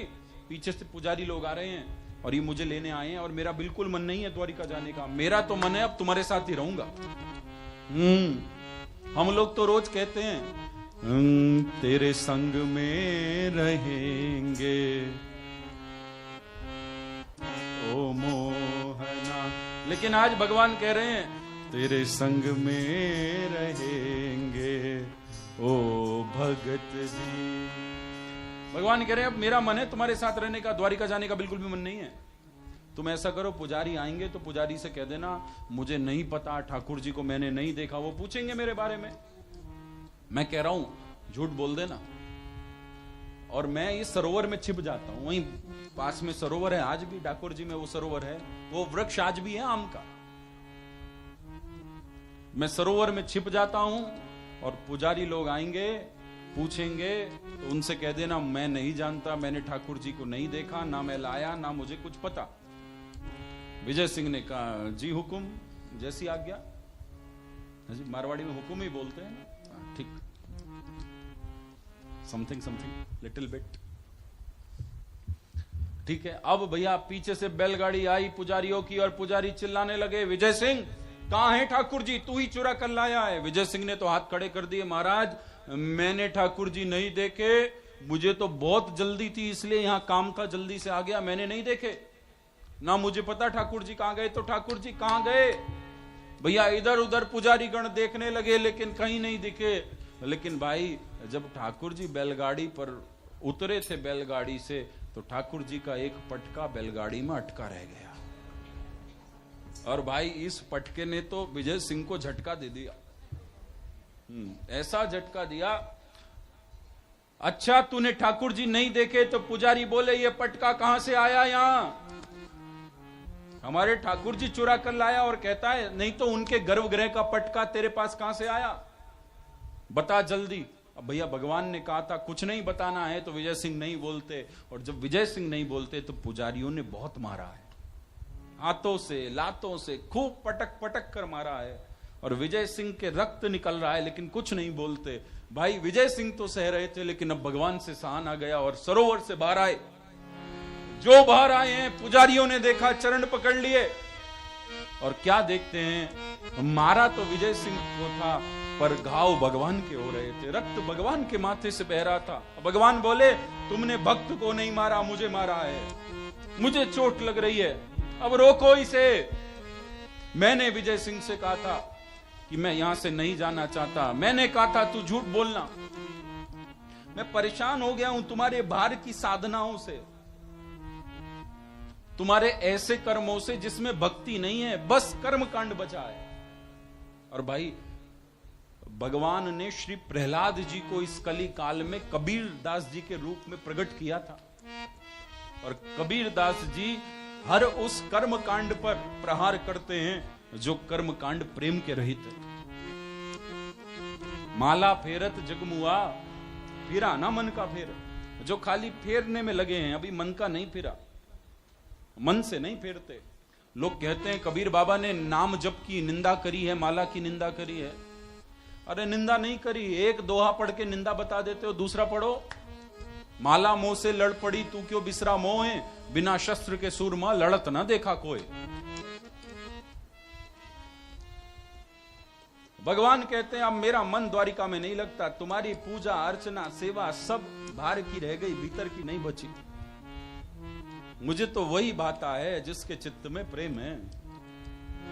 पीछे से पुजारी लोग आ रहे हैं और ये मुझे लेने आए हैं और मेरा बिल्कुल मन नहीं है द्वारिका जाने का, मेरा तो मन है अब तुम्हारे साथ ही रहूंगा। हम लोग तो रोज कहते हैं तेरे संग में रहेंगे ओ मोहना, लेकिन आज भगवान कह रहे हैं तेरे संग में रहेंगे ओ भगत जी। भगवान कह रहे हैं अब मेरा मन है तुम्हारे साथ रहने का, द्वारिका जाने का बिल्कुल भी मन नहीं है। तुम ऐसा करो, पुजारी आएंगे तो पुजारी से कह देना मुझे नहीं पता, ठाकुर जी को मैंने नहीं देखा, वो पूछेंगे मेरे बारे में, मैं कह रहा हूं झूठ बोल देना और मैं इस सरोवर में छिप जाता हूं। वहीं पास में सरोवर है, आज भी डाकोर जी में वो सरोवर है, वो वृक्ष आज भी है आम का। मैं सरोवर में छिप जाता हूं और पुजारी लोग आएंगे, पूछेंगे तो उनसे कह देना मैं नहीं जानता, मैंने ठाकुर जी को नहीं देखा, ना मैं लाया, ना मुझे कुछ पता। विजय सिंह ने कहा जी हुकुम, जैसी आज्ञा। जी मारवाड़ी में हुकुम ही बोलते हैं ना, ठीक। Something little bit. ठीक है, अब भैया पीछे से बैलगाड़ी आई पुजारियों की, और पुजारी चिल्लाने लगे, विजय सिंह कहां है ठाकुर जी, तू ही चुरा कर लाया है। विजय सिंह ने तो हाथ खड़े कर दिए, महाराज मैंने ठाकुर जी नहीं देखे, मुझे तो बहुत जल्दी थी इसलिए यहां काम था, जल्दी से आ गया, मैंने नहीं देखे ना, मुझे पता ठाकुर जी कहां गए। तो ठाकुर जी कहां गए भैया? इधर उधर पुजारी गण देखने लगे लेकिन कहीं नहीं दिखे। लेकिन भाई जब ठाकुर जी बैलगाड़ी पर उतरे थे बैलगाड़ी से, तो ठाकुर जी का एक पटका बैलगाड़ी में अटका रह गया, और भाई इस पटके ने तो विजय सिंह को झटका दे दिया। ऐसा झटका दिया। अच्छा तूने ठाकुर जी नहीं देखे, तो पुजारी बोले ये पटका कहां से आया यहां? हमारे ठाकुर जी चुरा कर लाया, और कहता है नहीं तो उनके गर्भगृह का पटका तेरे पास कहां से आया, बता जल्दी। अब भैया भगवान ने कहा था कुछ नहीं बताना है, तो विजय सिंह नहीं बोलते, और जब विजय सिंह नहीं बोलते तो पुजारियों ने बहुत मारा है, हाथों से लातों से खूब पटक पटक कर मारा है, और विजय सिंह के रक्त निकल रहा है लेकिन कुछ नहीं बोलते। भाई विजय सिंह तो सह रहे थे, लेकिन अब भगवान से सहन आ गया, और सरोवर से बाहर आए। जो बाहर आए हैं पुजारियों ने देखा, चरण पकड़ लिए, और क्या देखते हैं, मारा तो विजय सिंह को था पर घाव भगवान के हो रहे थे, रक्त भगवान के माथे से बह रहा था। भगवान बोले तुमने भक्त को नहीं मारा, मुझे मारा है, मुझे चोट लग रही है, अब रोको इसे। मैंने विजय सिंह से कहा था कि मैं यहां से नहीं जाना चाहता, मैंने कहा था तू झूठ बोलना, मैं परेशान हो गया हूं तुम्हारे बाहर की साधनाओं से, तुम्हारे ऐसे कर्मों से जिसमें भक्ति नहीं है, बस कर्म कांड बचा है। और भाई भगवान ने श्री प्रहलाद जी को इस कली काल में कबीर दास जी के रूप में प्रकट किया था, और कबीर दास जी हर उस कर्म कांड पर प्रहार करते हैं जो कर्म कांड प्रेम के रहित है। माला फेरत जगमुआ, फिरा ना मन का फेर, जो खाली फेरने में लगे हैं, अभी मन का नहीं फिरा, मन से नहीं फेरते। लोग कहते हैं कबीर बाबा ने नाम जप की निंदा करी है, माला की निंदा करी है। अरे निंदा नहीं करी, एक दोहा पढ़ के निंदा बता देते हो, दूसरा पढ़ो, माला मोह से लड़ पड़ी तू क्यों बिसरा मोह है, बिना शस्त्र के सूरमा लड़त ना देखा कोई। भगवान कहते हैं अब मेरा मन द्वारिका में नहीं लगता, तुम्हारी पूजा अर्चना सेवा सब बाहर की रह गई, भीतर की नहीं बची। मुझे तो वही भाता है जिसके चित्त में प्रेम है,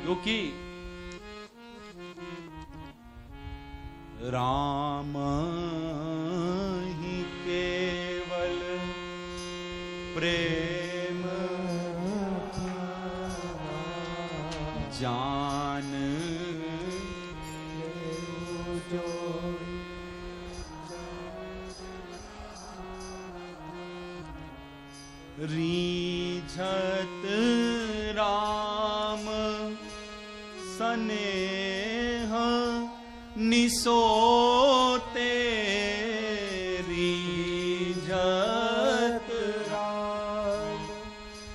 क्योंकि राम ही केवल प्रेम जान रीझत राम सनेह निसोते, रीझत राम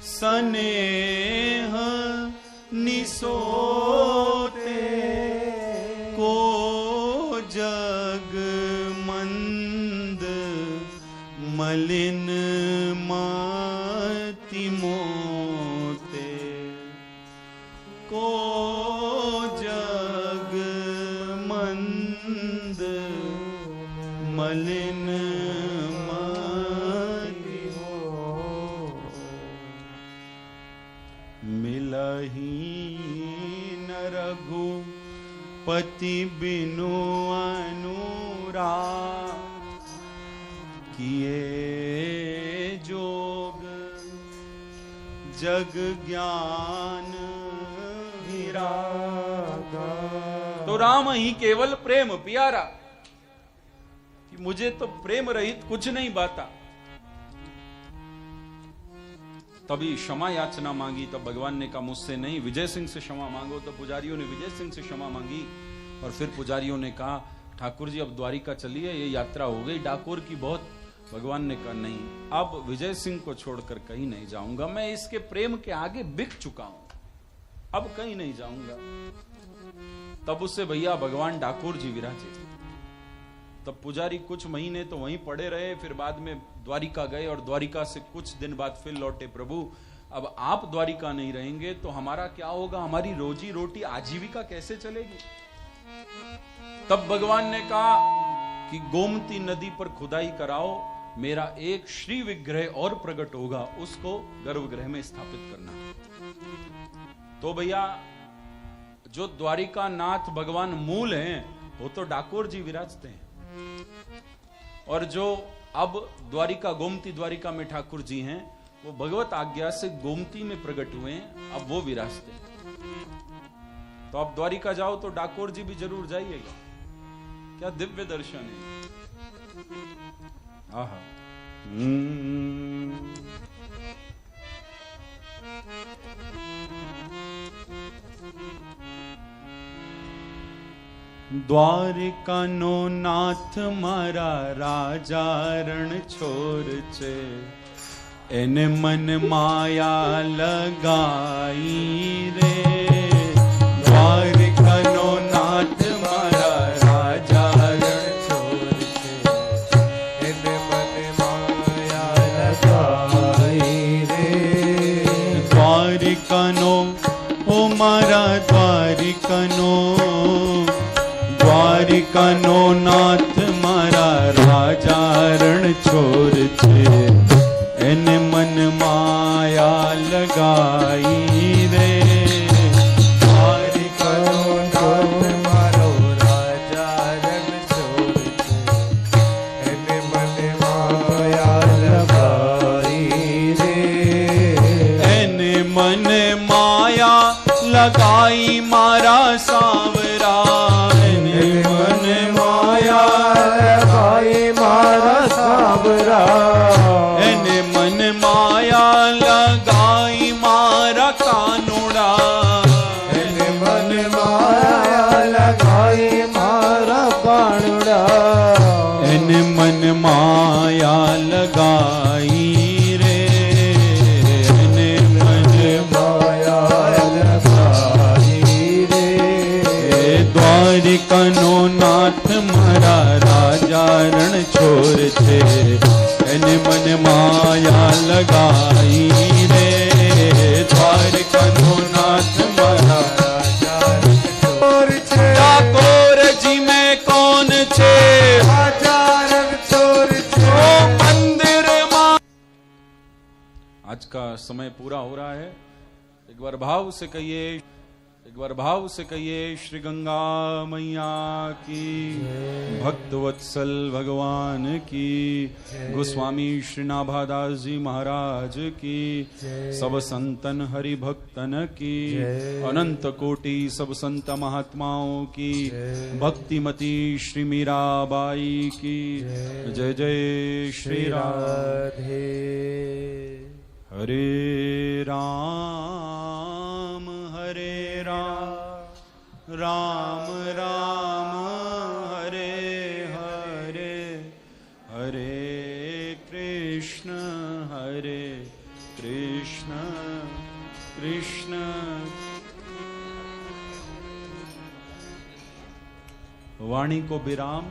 सनेह निसोते, को जग मंद मलिन मति मोते, को जग मंद मलिन मति मिलही न रघुपति बिनु अनुराग, किए जोग जग ज्ञान विरागा। तो राम ही केवल प्रेम प्यारा, कि मुझे तो प्रेम रहित कुछ नहीं बाता। तभी क्षमा याचना मांगी, तब भगवान ने कहा मुझसे नहीं, विजय सिंह से क्षमा मांगो। तो पुजारियों ने विजय सिंह से क्षमा मांगी, और फिर पुजारियों ने कहा ठाकुर जी अब द्वारिका चलिए, ये यात्रा हो गई डाकोर की बहुत। भगवान ने कहा नहीं, अब विजय सिंह को छोड़कर कहीं नहीं जाऊंगा, मैं इसके प्रेम के आगे बिक चुका हूं, अब कहीं नहीं जाऊंगा। तब उससे भैया भगवान डाकोर जी विराजे, तब पुजारी कुछ महीने तो वहीं पड़े रहे, फिर बाद में द्वारिका गए और द्वारिका से कुछ दिन बाद फिर लौटे। प्रभु अब आप द्वारिका नहीं रहेंगे तो हमारा क्या होगा, हमारी रोजी रोटी आजीविका कैसे चलेगी? तब भगवान ने कहा कि गोमती नदी पर खुदाई कराओ, मेरा एक श्री विग्रह और प्रकट होगा, उसको गर्भगृह में स्थापित करना। तो भैया जो द्वारिका नाथ भगवान मूल हैं, वो तो डाकोर जी विराजते हैं, और जो अब द्वारिका गोमती द्वारिका में ठाकुर जी हैं, वो भगवत आज्ञा से गोमती में प्रकट हुए हैं, अब वो विराजते हैं। तो आप द्वारिका जाओ तो डाकोर जी भी जरूर जाइएगा। क्या दिव्य दर्शन है! आहा। द्वारिका नो नाथ मारा राजा रण छोर छे, एने मन माया लगाई रे। द्वारिका नो नाथ मारा राजा रण छोर छे, एने मन माया लगाई रे। द्वारिका नो ओ मारा द्वारिका नो, द्वारिका नो नाथ मारा राजा रण छोर छे, एने मन माया लगाई रे। द्वारिका नो नाथ मारो राजा रण छोर छे, एने मन माया लगाई रे। एने मन माया लगाई मारा सांवरा, मन माया लगाई मारा सांवरा। एने मन माया लगाई मारा कानुड़ा, एने मन माया लगाई मारा कानुड़ा। एने मन माया लगाई रे, एने मन माया लगाई रे। द्वारिका नो नाथ मारा राजा रण छोर छे, एने मन माया लगाई रे। द्वारिका नो नाथ मारा राजा रण छोर छे, डाकोर जी में कौन छे, राजा रण छोर छे। ओ मंदिर मां। आज का समय पूरा हो रहा है, एक बार भाव से कहिए, एक बार भाव से कहिए, श्री गंगा मैया की, भक्त वत्सल भगवान की, गोस्वामी श्री नाभादास जी महाराज की, सब संतन हरि भक्तन की, अनंत कोटि सब संत महात्माओं की, भक्तिमती श्री मीराबाई की। जय जय श्री राधे। हरे राम राम राम हरे हरे, हरे कृष्ण कृष्ण। वाणी को विराम,